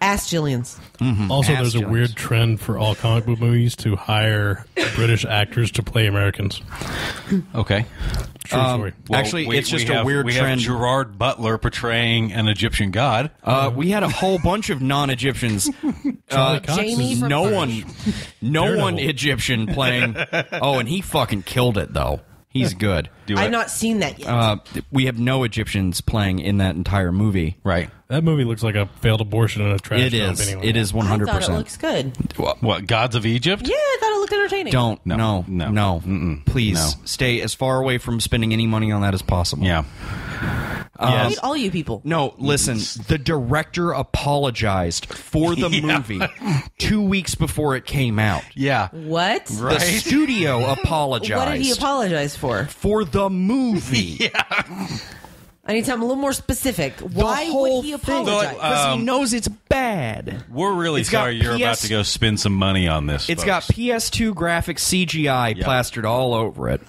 Ask Jillian's. Also, Ass there's a Jones. weird trend for all comic book movies to hire British actors to play Americans. Okay. True story. Actually, it's just a weird we trend. have Gerard Butler portraying an Egyptian god. We had a whole bunch of non-Egyptians. Charlie Cox Jamie is from no Fresh. one, no Daredevil. one Egyptian playing. Oh, and he fucking killed it though. He's good. I've not seen that yet. We have no Egyptians playing in that entire movie. Right. That movie looks like a failed abortion in a trash It dump. is. Anyway. It is I thought it 100%. looks good. What, Gods of Egypt? Yeah, I thought it looked entertaining. Don't. No. No. Please No. stay as far away from spending any money on that as possible. Yeah. Hate all you people. No, listen. The director apologized for the movie 2 weeks before it came out. Yeah. What? The studio apologized. What did he apologize for? for the movie. I need something a little more specific. Why would he apologize? Because he knows it's bad. We're really sorry you're about to go spend some money on this. It's folks. got PS2 graphics CGI plastered all over it.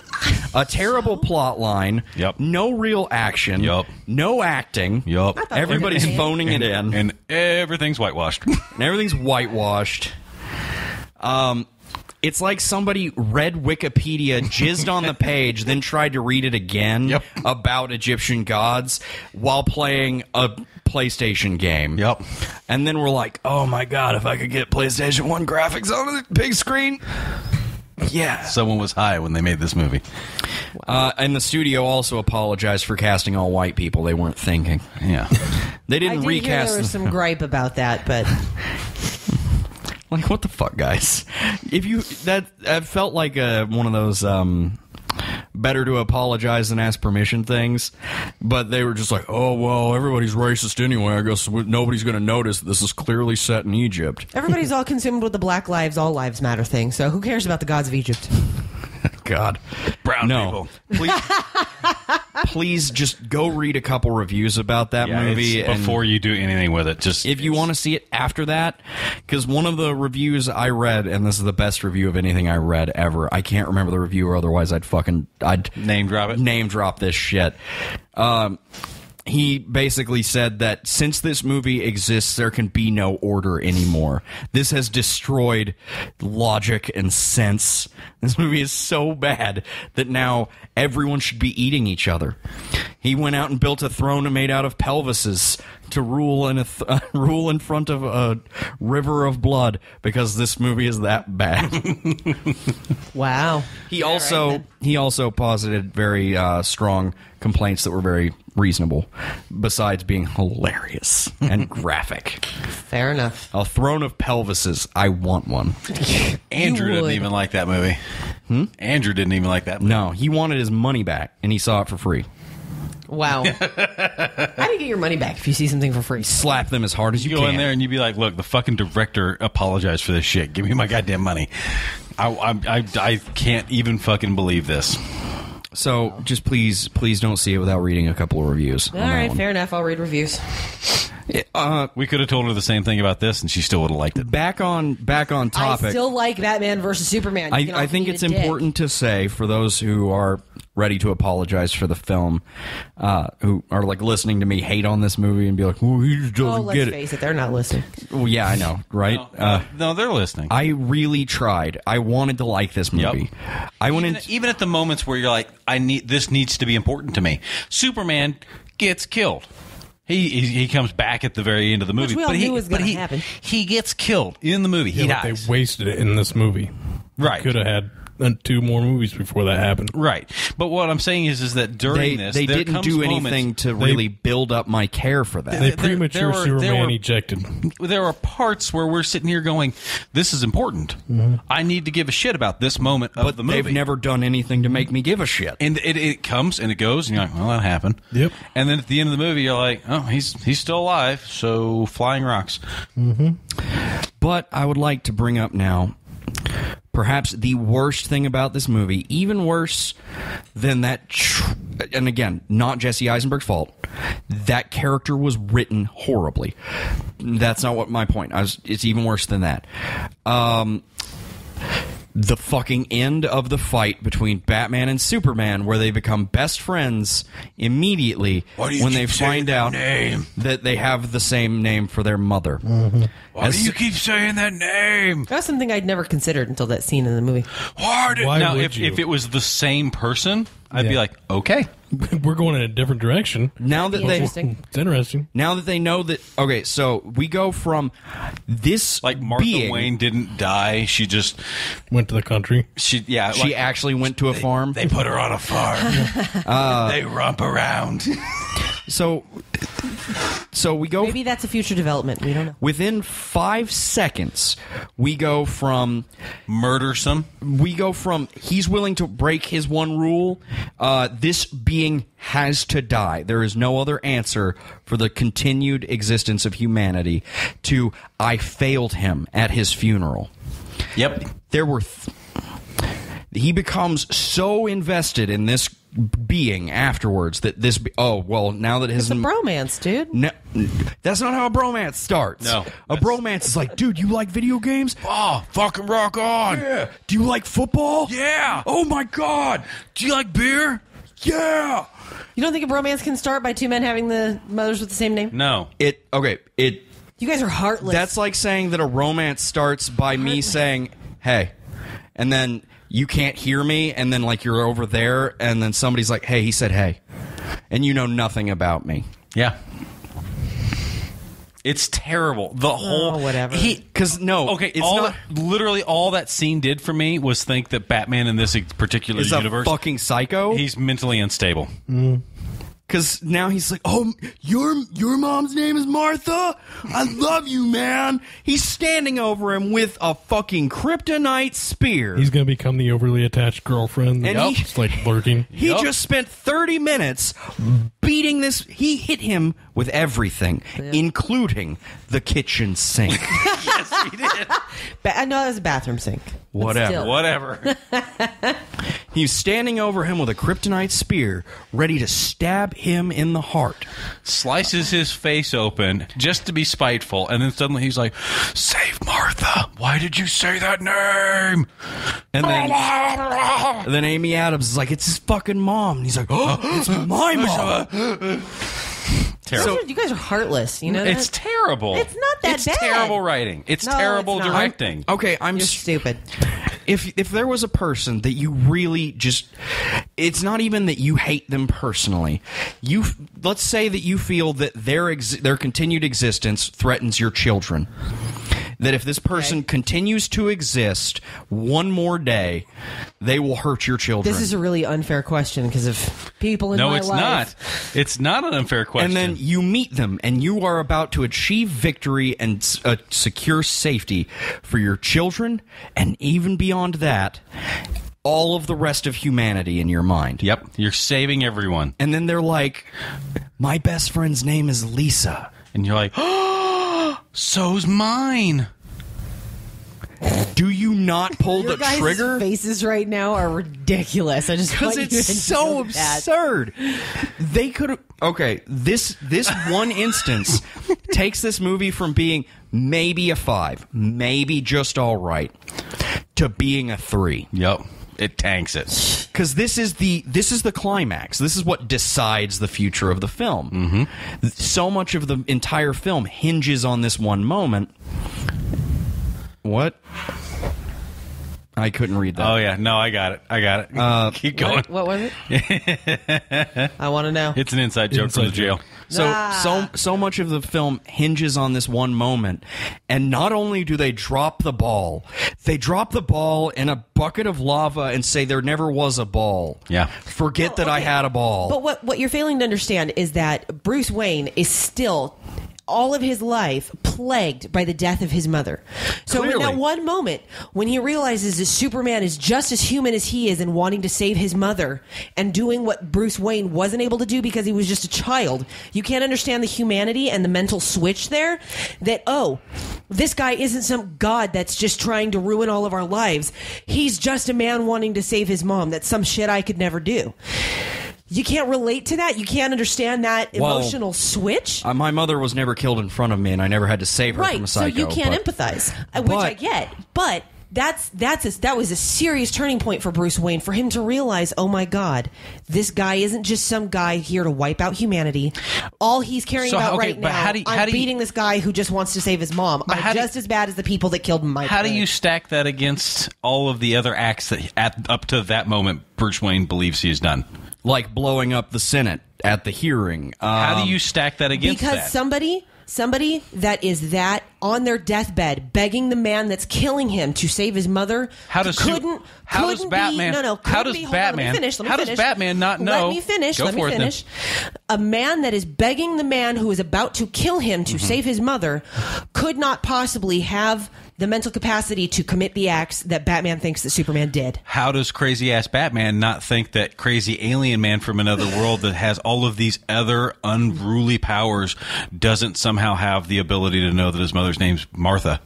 A terrible plot line. Yep. No real action. Yep. No acting. Yup. Everybody's phoning it in. And everything's whitewashed. And everything's whitewashed. It's like somebody read Wikipedia, jizzed on the page, then tried to read it again about Egyptian gods while playing a PlayStation game. Yep. And then we're like, oh my god, if I could get PlayStation 1 graphics on the big screen. Yeah. Someone was high when they made this movie. And the studio also apologized for casting all white people. They weren't thinking. Yeah. They I didn't did recast hear there was some gripe about that, but like, what the fuck, guys? If you that felt like one of those better to apologize than ask permission things, but they were just like, oh well, everybody's racist anyway. I guess nobody's going to notice that this is clearly set in Egypt. everybody's all consumed with the Black Lives, All Lives Matter thing. So who cares about the gods of Egypt? God, Brown people. Please just go read a couple reviews about that movie before you do anything with it. Just if you want to see it after that, because one of the reviews I read, and this is the best review of anything I read ever. I can't remember the reviewer, otherwise I'd name drop it. Name drop this shit. He basically said that since this movie exists, there can be no order anymore. This has destroyed logic and sense. This movie is so bad that now everyone should be eating each other. He went out and built a throne made out of pelvises to rule in rule in front of a river of blood because this movie is that bad. Wow. He also posited very strong complaints that were very reasonable, besides being hilarious and graphic. Fair enough. A throne of pelvises. I want one. Andrew didn't even like that movie. Andrew didn't even like that movie. No, he wanted his money back, and he saw it for free. Wow. How do you get your money back if you see something for free? Slap them as hard as you You can. go in there and you'd be like, look, the fucking director apologized for this shit. Give me my goddamn money. I can't even fucking believe this. So just please don't see it without reading a couple of reviews. All right, fair enough. I'll read reviews. We could have told her the same thing about this, and she still would have liked it. Back on topic. I still like Batman versus Superman. I think it's important to say for those who are ready to apologize for the film, who are like listening to me hate on this movie and be like, "Well, he just doesn't get it." Let's face it, they're not listening. Well, yeah, I know, right? No, they're listening. I really tried. I wanted to like this movie. Yep. Even at the moments where you're like, this needs to be important to me. Superman gets killed. He comes back at the very end of the movie, Which we all knew was going to happen. He gets killed in the movie. He dies. They wasted it in this movie. Right. Could have had 2 more movies before that happened. Right. But what I'm saying is that during this, they there didn't comes do moments, anything to really build up my care for that. They premature Superman ejected. There are parts where we're sitting here going, this is important. Mm-hmm. I need to give a shit about this moment of the movie. They've never done anything to make me give a shit. And it comes and it goes, and you're like, well, that happened. Yep. And then at the end of the movie, you're like, oh, he's still alive, so flying rocks. Mm-hmm. But I would like to bring up now perhaps the worst thing about this movie, even worse than that, and again, not Jesse Eisenberg's fault, that character was written horribly. That's not what my point. It's even worse than that. The fucking end of the fight between Batman and Superman, where they become best friends immediately when they find out that they have the same name for their mother. Mm-hmm. Why do you keep saying that name? That's something I'd never considered until that scene in the movie. Now, if it was the same person, I'd be like, okay. We're going in a different direction. Now that It's interesting. Now that they know that, okay, so we go from this like Martha Wayne didn't die; she just went to the country. She actually went to a farm. They put her on a farm. They romp around. So we go. Maybe that's a future development. We don't know. Within 5 seconds, we go from murdersome. We go from he's willing to break his one rule. This being has to die. There is no other answer for the continued existence of humanity. To I failed him at his funeral. Yep. There were. He becomes so invested in this being afterwards. That this, now that his It's a bromance, dude. No, that's not how a bromance starts. No, a bromance is like, dude, you like video games? Oh, fucking rock on! Yeah. Do you like football? Yeah. Oh my god. Do you like beer? Yeah. You don't think a bromance can start by two men having the mothers with the same name? No. You guys are heartless. That's like saying that a romance starts by me saying, "Hey," and then you can't hear me, and then like you're over there, and then somebody's like, "Hey," he said, "Hey," and you know nothing about me. Yeah. It's terrible. The whole whatever. Literally all that scene did for me was think that Batman in this particular Is universe a fucking psycho. He's mentally unstable. Because now he's like, oh, your mom's name is Martha? I love you, man. He's standing over him with a fucking kryptonite spear. He's going to become the overly attached girlfriend. And It's like lurking. He just spent 30 minutes beating this. He hit him with everything, including the kitchen sink. Yes, he did. I know that was a bathroom sink. Whatever. He's standing over him with a kryptonite spear, ready to stab him in the heart. Slices his face open just to be spiteful, and then suddenly he's like, "Save Martha! Why did you say that name?" And then Amy Adams is like, "It's his fucking mom." And he's like, "Oh, it's my mom." Terrible. You guys are heartless. You know It's that? terrible. It's not that it's bad. It's terrible writing. It's No, terrible it's not. directing. Okay, You're stupid. If there was a person that you really just, it's not even that you hate them personally. Let's say that you feel that their continued existence threatens your children. That if this person continues to exist one more day, they will hurt your children. This is a really unfair question because of people in my life. No, it's not. It's not an unfair question. And then you meet them, and you are about to achieve victory and secure safety for your children, and even beyond that, all of the rest of humanity in your mind. Yep, you're saving everyone. And then they're like, my best friend's name is Lisa. And you're like, oh, so's mine. Do you not pull Your the guys' trigger? faces right now are ridiculous. I just Because want you it's to so know that. absurd. They could have. Okay, this one instance takes this movie from being maybe a 5, maybe just all right, to being a 3. Yep. It tanks it. Because this is the climax. This is what decides the future of the film. Mm-hmm. So much of the entire film hinges on this one moment. What? I couldn't read that. Oh, yeah. No, I got it. Keep going. What was it? I want to know. It's an inside joke from the jail. So much of the film hinges on this one moment, and not only do they drop the ball in a bucket of lava and say there never was a ball. Yeah. Forget that I had a ball. But what you're failing to understand is that Bruce Wayne is still all of his life plagued by the death of his mother. So in that one moment, when he realizes that Superman is just as human as he is and wanting to save his mother and doing what Bruce Wayne wasn't able to do because he was just a child, you can't understand the humanity and the mental switch there that, oh, this guy isn't some god that's just trying to ruin all of our lives. He's just a man wanting to save his mom. That's some shit I could never do. You can't relate to that. You can't understand that emotional switch. My mother was never killed in front of me, and I never had to save her from a psycho. So you can't empathize, which I get. But that was a serious turning point for Bruce Wayne, for him to realize, oh my God, this guy isn't just some guy here to wipe out humanity. All he's caring about right now, I'm beating this guy who just wants to save his mom. I'm just as bad as the people that killed my How do you stack that against all of the other acts that up to that moment Bruce Wayne believes he has done? Like blowing up the Senate at the hearing. How do you stack that against that? Because somebody that is that on their deathbed begging the man that's killing him to save his mother How does Batman not know? Let me finish. A man that is begging the man who is about to kill him to save his mother could not possibly have the mental capacity to commit the acts that Batman thinks that Superman did. How does crazy-ass Batman not think that crazy alien man from another world that has all of these other unruly powers doesn't somehow have the ability to know that his mother's name's Martha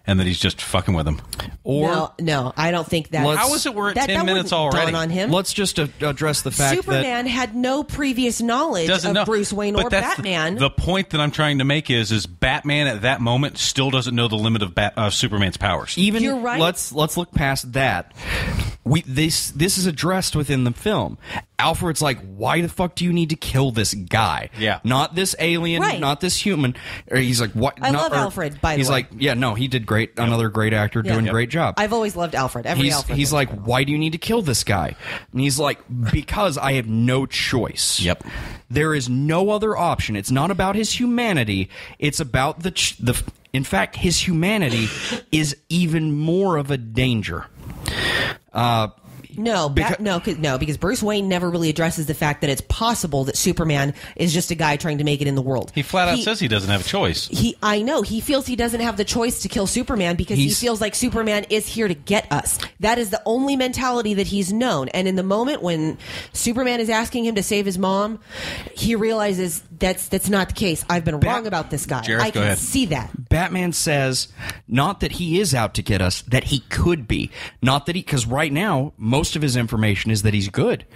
and that he's just fucking with him? Or no, I don't think that. How is it we're at 10 minutes already? Dawn on him. Let's just address the fact Superman had no previous knowledge of Bruce Wayne or Batman. The point that I'm trying to make is Batman at that moment still doesn't know the limit of Superman's powers. Even you're right. Let's look past that. This is addressed within the film. Alfred's like, why the fuck do you need to kill this guy? Yeah. Not this alien, not this human. Or he's like, what? I love Alfred, by the way. He's like, yeah, no, he did great. Yep. Another great actor doing a great job. I've always loved Alfred. He's like, why do you need to kill this guy? And he's like, because I have no choice. Yep. There is no other option. It's not about his humanity. It's about the in fact, his humanity is even more of a danger. Because Bruce Wayne never really addresses the fact that it's possible that Superman is just a guy trying to make it in the world. He flat out says he doesn't have a choice. I know. He feels he doesn't have the choice to kill Superman because he feels like Superman is here to get us. That is the only mentality that he's known. And in the moment when Superman is asking him to save his mom, he realizes that's not the case. I've been wrong about this guy. Jareth, I can see that. Batman says not that he is out to get us, that he could be. Not that because right now, most of his information is that he's good.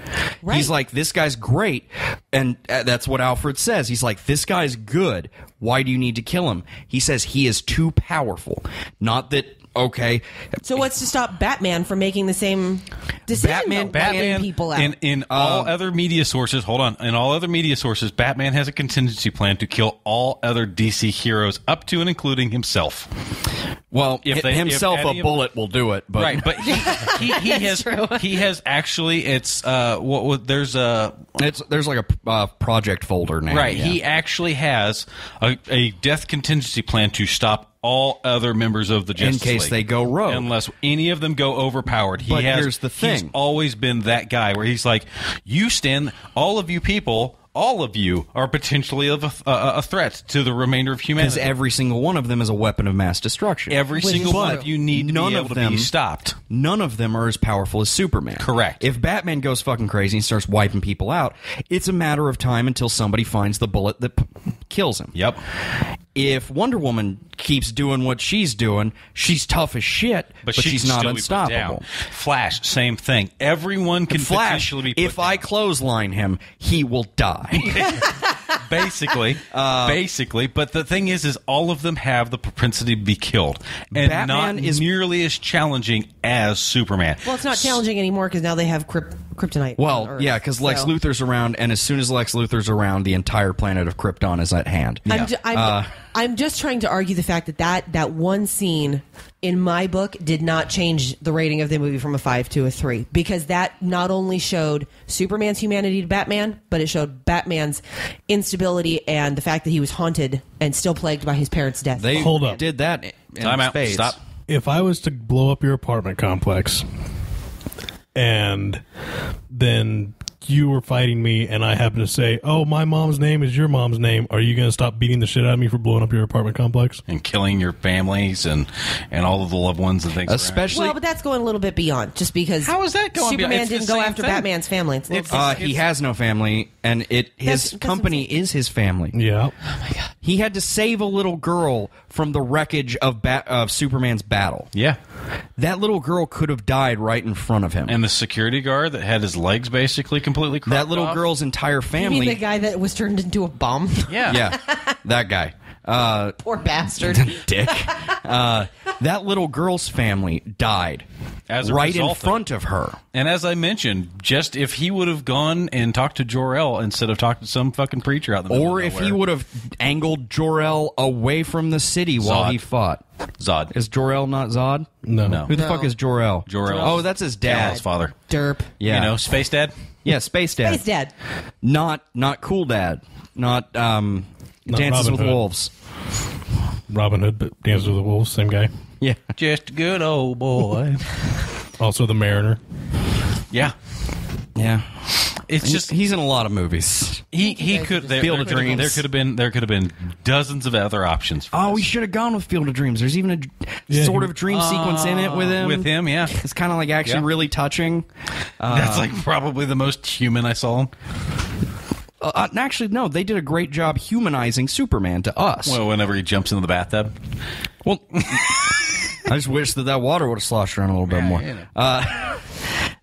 Right. He's like, this guy's great. And that's what Alfred says. He's like, this guy's good. Why do you need to kill him? He says he is too powerful. Not that, okay. So what's to stop Batman from making the same decision? Batman people out. In all other media sources, in all other media sources, Batman has a contingency plan to kill all other DC heroes up to and including himself. Well, a bullet will do it, but right. But he has actually. There's like a project folder now. Right. Yeah. He actually has a death contingency plan to stop all other members of the Justice League. In case they go rogue. Unless any of them go overpowered. But here's the thing. He's always been that guy where he's like, you stand, all of you people, all of you are potentially a threat to the remainder of humanity. Because every single one of them is a weapon of mass destruction. Every single one of you need to be able to be stopped. None of them are as powerful as Superman. Correct. If Batman goes fucking crazy and starts wiping people out, it's a matter of time until somebody finds the bullet that kills him. Yep. If Wonder Woman keeps doing what she's doing, she's tough as shit, but she's not unstoppable. Flash, same thing. Everyone can potentially be put if I clothesline him, he will die. Basically. But the thing is all of them have the propensity to be killed. And Batman is nearly as challenging as Superman. Well, it's not challenging anymore because now they have kryptonite. Well, yeah, because Lex Luthor's around, and as soon as Lex Luthor's around, the entire planet of Krypton is at hand. Yeah. I'm just trying to argue the fact that one scene in my book did not change the rating of the movie from a 5 to a 3 because that not only showed Superman's humanity to Batman, but it showed Batman's instability and the fact that he was haunted and still plagued by his parents' death. They Hold up. did that in Time out. spades. Stop. If I was to blow up your apartment complex and then you were fighting me and I happen to say, oh, my mom's name is your mom's name, are you going to stop beating the shit out of me for blowing up your apartment complex? And killing your families and all of the loved ones and things. Especially, well, but that's going a little bit beyond just because how is that going Superman didn't go after Batman's family. He has no family, and his company is his family. Yeah. Oh my God. He had to save a little girl from the wreckage of Superman's battle. Yeah. That little girl could have died right in front of him. And the security guard that had his legs basically completely cropped that little off. Girl's entire family. You mean the guy that was turned into a bomb? Yeah. Yeah, that guy. Poor bastard. Dick. That little girl's family died right in front of her. And as I mentioned, just if he would have gone and talked to Jor-El instead of talking to some fucking preacher out in the middle or of if nowhere. he would have angled Jor-El away from the city while he fought. Zod. Is Jor-El not Zod? No. Who the fuck is Jor-El? Jor-El. Oh, that's his dad. His father. Derp. Yeah. You know, Space Dad? Yeah, Space Dad. Space Dad. Not Cool Dad. Not Dances Robin with Hood. Wolves. Robin Hood, but Dances with the Wolves, same guy. Yeah. Just a good old boy. Also the Mariner. Yeah. Yeah. It's just he's in a lot of movies. he could Field of Dreams. There could have been dozens of other options. For We this. should have gone with Field of Dreams. There's even a sort of dream sequence in it with him. With him, yeah. It's kind of like actually really touching. That's like probably the most human I saw him. Actually, no, they did a great job humanizing Superman to us. Well, whenever he jumps into the bathtub. Well, I just wish that water would have sloshed around a little bit more.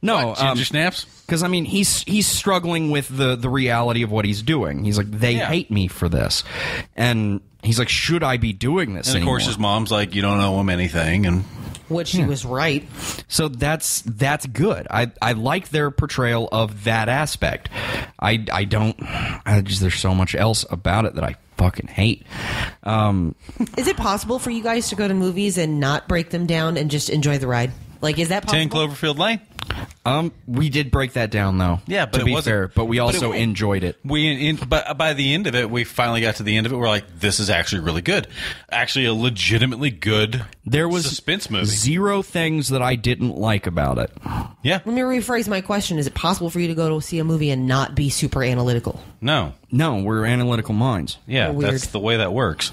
No, Ginger snaps. because I mean, he's struggling with the reality of what he's doing. He's like, they hate me for this, and he's like, should I be doing this? And of course, anymore? his mom's like, you don't owe him anything, and Which she was right. So that's good. I like their portrayal of that aspect. There's so much else about it that I fucking hate. Is it possible for you guys to go to movies and not break them down and just enjoy the ride? Like, is that possible? 10 Cloverfield Lane. We did break that down though. Yeah, but to it be wasn't- fair, but we also enjoyed it. But by the end of it, we finally got to the end of it. We're like, this is actually really good. Actually, a legitimately good. There was suspense movie. Zero things that I didn't like about it. Yeah. Let me rephrase my question. Is it possible for you to go to see a movie and not be super analytical? No. No, we're analytical minds. Yeah, Weird. that's the way that works.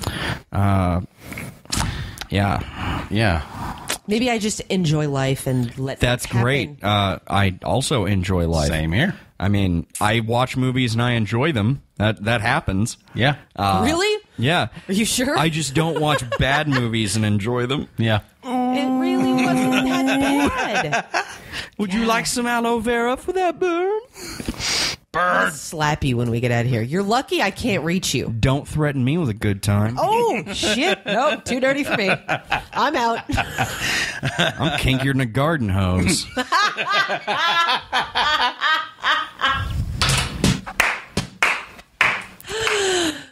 Yeah, Yeah. Maybe I just enjoy life and let that's things happen. great. I also enjoy life. Same here. I mean, I watch movies and I enjoy them. That happens. Yeah. Really? Yeah. Are you sure? I just don't watch bad movies and enjoy them. Yeah. It really wasn't that bad. Would you like some aloe vera for that burn? I'll slap you when we get out of here. You're lucky I can't reach you. Don't threaten me with a good time. Oh, shit. Nope, too dirty for me. I'm out. I'm kinkier than a garden hose.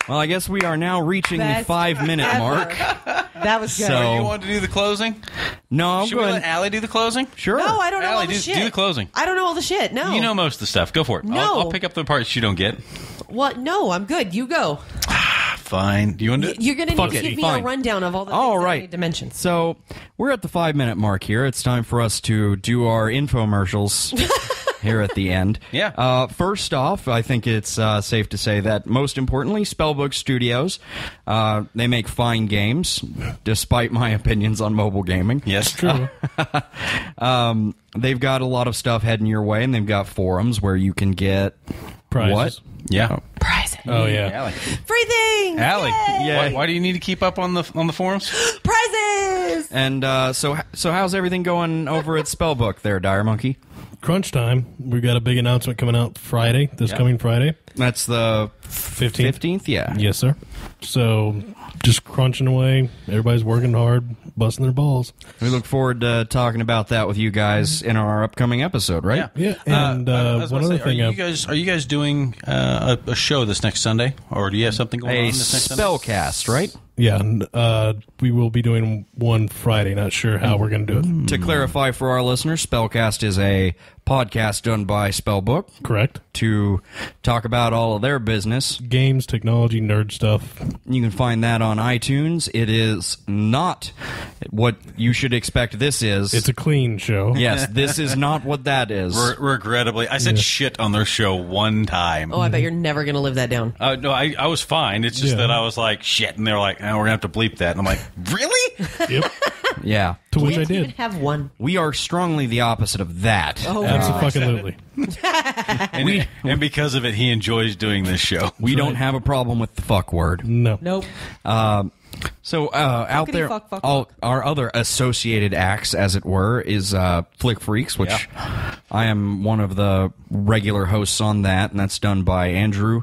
Well, I guess we are now reaching the Best 5-minute ever. mark. That was good. So- You want to do the closing? No, I'm Should we going. let Allie do the closing? Sure. No, I don't know Allie, all the do shit. the closing. I don't know all the shit. No. You know most of the stuff. Go for it. No. I'll pick up the parts you don't get. What? No, I'm good. You go. Fine. Do you want to do it? You're going to Fuck need to it, give me fine. a rundown of all the All things that I right. need to mention. So we're at the 5-minute mark here. It's time for us to do our infomercials here at the end. Yeah. First off, I think it's safe to say that most importantly, Spellbook Studios, they make fine games, despite my opinions on mobile gaming. Yes. True. They've got a lot of stuff heading your way, and they've got forums where you can get Prizes. what? Yeah. Prizes. Oh yeah. Allie. Free things. Allie. Yay. Why do you need to keep up on the forums? Prizes. And so how's everything going over at Spellbook there, Dire Monkey? Crunch time. We've got a big announcement coming out Friday. This coming Friday, That's the 15th. 15th, yeah. Yes, sir. So just crunching away. Everybody's working hard, busting their balls. We look forward to talking about that with you guys in our upcoming episode, right? Yeah. And I was one gonna other say, thing. are you guys doing a show this next Sunday, or do you have something going on A this next Sunday? spellcast, right? Yeah, and, we will be doing one Friday. Not sure how we're going to do it. To clarify for our listeners, Spellcast is a podcast done by Spellbook Correct. to talk about all of their business. Games, technology, nerd stuff. You can find that on iTunes. It is not what you should expect this is. It's a clean show. Yes, this is not what that is. Regrettably, I said shit on their show one time. Oh, I bet you're never going to live that down. No, I was fine. It's just Yeah. that I was like, shit, and they're like, oh, we're going to have to bleep that. And I'm like, really? Yep. Yeah. To which We I didn't even did. have one. We are strongly the opposite of that. Oh, Absolutely. And because of it, he enjoys doing this show. We don't have a problem with the fuck word. No. Nope. So out Fuckity there, fuck, fuck, all our other associated acts, as it were, is Flick Freaks, which I am one of the regular hosts on that, and that's done by Andrew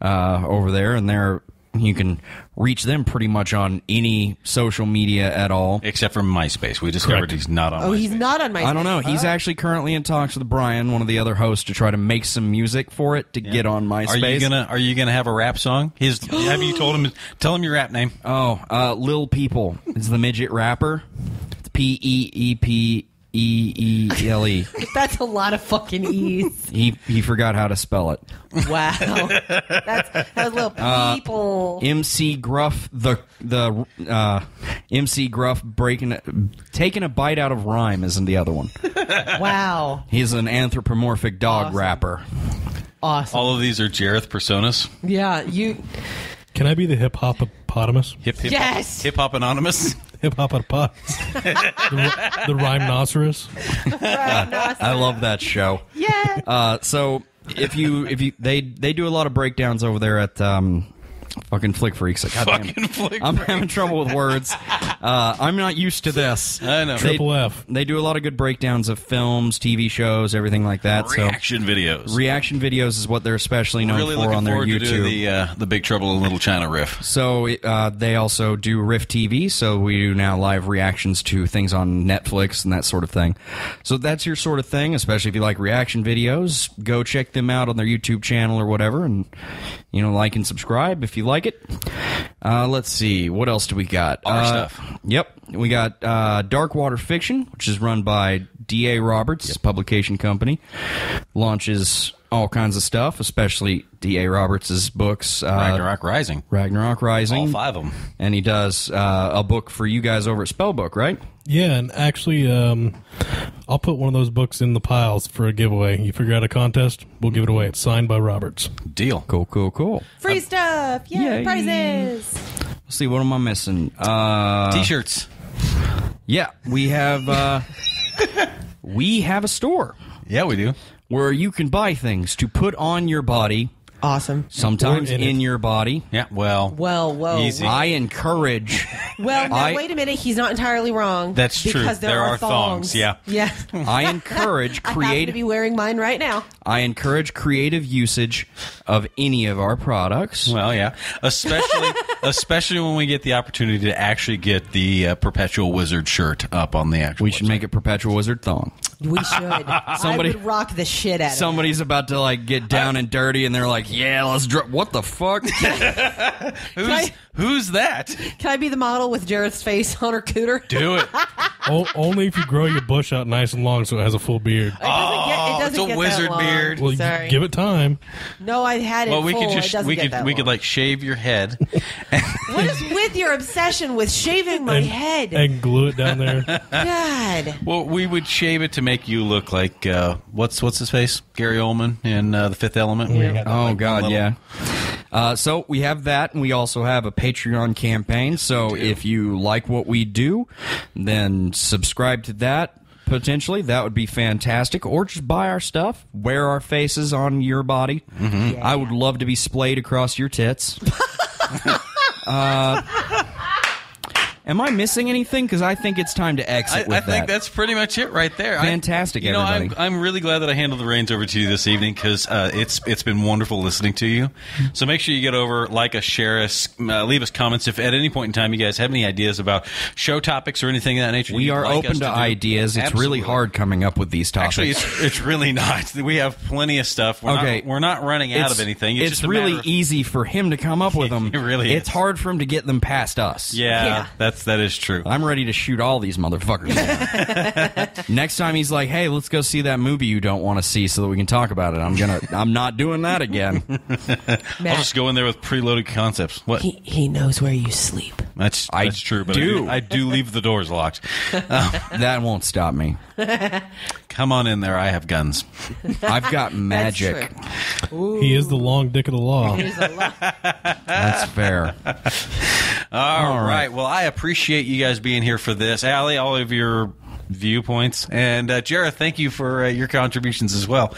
over there. And you can reach them pretty much on any social media at all. Except for MySpace. We discovered Correct. he's not on Oh, MySpace. he's not on my. I don't know. He's actually currently in talks with Brian, one of the other hosts, to try to make some music for it to get on MySpace. Are you gonna have a rap song? Have you told him? Tell him your rap name. Lil People is the midget rapper. It's PEEP E-E-L-E. That's a lot of fucking E's. He forgot how to spell it. Wow. That's little people. MC Gruff, the MC Gruff taking a bite out of rhyme isn't the other one. Wow. He's an anthropomorphic dog Awesome. rapper. Awesome. All of these are Jareth personas. Yeah, you... Can I be the hip-hop-opotamus? Yes! Hip-hop anonymous. Hip-hop-opotamus. the rhinoceros. I love that show. Yeah. So if they do a lot of breakdowns over there at fucking Flick Freaks. God damn it. Fucking Flick I'm Freaks. having trouble with words. I'm not used to this. I know. Triple F. They do a lot of good breakdowns of films, TV shows, everything like that. Reaction videos. So reaction videos is what they're especially known Really for looking on their forward to do YouTube. the Big Trouble in Little China riff. So they also do Riff TV, so we do now live reactions to things on Netflix and that sort of thing. So that's your sort of thing, especially if you like reaction videos. Go check them out on their YouTube channel or whatever, and like and subscribe if you like it. Let's see, what else do we got? Our stuff. Yep, we got Dark Water Fiction, which is run by D.A. Roberts, publication company. Launches all kinds of stuff, especially D.A. Roberts' books. Ragnarok Rising. Ragnarok Rising. All 5 of them. And he does a book for you guys over at Spellbook, right? Yeah, and actually, I'll put one of those books in the piles for a giveaway. You figure out a contest, we'll give it away. It's signed by Roberts. Deal. Cool. Free stuff. Yay, Yay. prizes. Let's see, what am I missing? T-shirts. Yeah, we have a store Yeah, we do. where you can buy things to put on your body, Awesome. sometimes Or in in it. your body. Yeah, well. Well, whoa. Easy. I encourage Well, now, I- wait a minute. He's not entirely wrong. That's true. Because there are thongs. Yeah. Yeah. I encourage I happen to creative be wearing mine right now. I encourage creative usage of any of our products. Well, yeah. Especially when we get the opportunity to actually get the Perpetual Wizard shirt up on the actual We should make a Perpetual Wizard thong. We should. Somebody- I would rock the shit out of Somebody's about to get down and dirty, and they're like, "Yeah, let's drop." What the fuck? Who's that? it. Can I be the model with Jareth's face on her cooter? Do it. Only if you grow your bush out nice and long so it has a full beard. It doesn't it's a get wizard that long. beard. Well, Sorry. give it time. No, I had it Well, we full. could It just doesn't we get could that we could long. shave your head. What is with your obsession with shaving my head? And glue it down there. God. Well, we would shave it to make you look like what's his face? Gary Oldman in The Fifth Element. Where he had that, Oh like, God, little- yeah. So we have that, and we also have a Patreon campaign. So if you like what we do, then subscribe to that. Potentially, that would be fantastic. Or just buy our stuff, wear our faces on your body. Mm-hmm. I would love to be splayed across your tits. Am I missing anything? Because I think it's time to exit with I that. think that's pretty much it right there. Fantastic, everybody. I'm really glad that I handled the reins over to you this evening because it's been wonderful listening to you. So make sure you get over, like us, share us, leave us comments. If at any point in time you guys have any ideas about show topics or anything of that nature, We you'd are like open us to do, ideas. It's really absolutely. hard coming up with these topics. Actually, it's really not. We have plenty of stuff. We're not running out of anything. It's just a really matter of- easy for him to come up with them. It really It's is. hard for him to get them past us. Yeah, Yeah. that is true. I'm ready to shoot all these motherfuckers down. Next time he's like, "Hey, let's go see that movie you don't want to see so that we can talk about it." I'm not doing that again. I'll just go in there with preloaded concepts. What? He knows where you sleep. That's true, but do. I do leave the doors locked. That won't stop me. Come on in there. I have guns. I've got magic. He is the long dick of the law. That's fair. All right. Well, I appreciate you guys being here for this. Allie, all of your viewpoints. And Jareth, thank you for your contributions as well.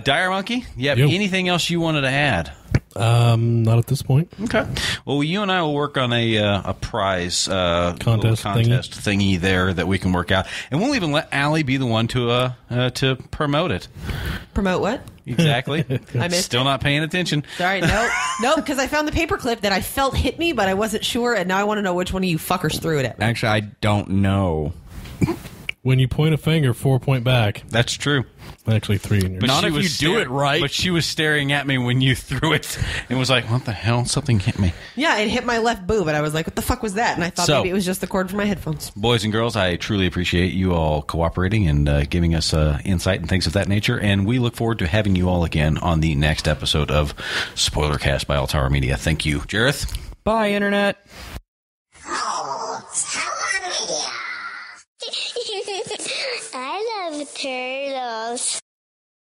Dire Monkey, you have Yo. anything else you wanted to add? Not at this point. Okay. Well, you and I will work on a prize Contest little contest thingy there that we can work out, and we'll even let Allie be the one to promote it. Promote what? Exactly. I missed Still it. not paying attention. Sorry, no, because I found the paperclip that I felt hit me, but I wasn't sure, and now I want to know which one of you fuckers threw it at me. Actually, I don't know. When you point a finger, 4 point back. That's true. Actually, 3 in your But Not she if was you do it right. But she was staring at me when you threw it and was like, what the hell? Something hit me. Yeah, it hit my left boob, and I was like, what the fuck was that? And I thought So- maybe it was just the cord for my headphones. Boys and girls, I truly appreciate you all cooperating and giving us insight and things of that nature. And we look forward to having you all again on the next episode of Spoilercast by All Tower Media. Thank you, Jareth. Bye, Internet. I love turtles.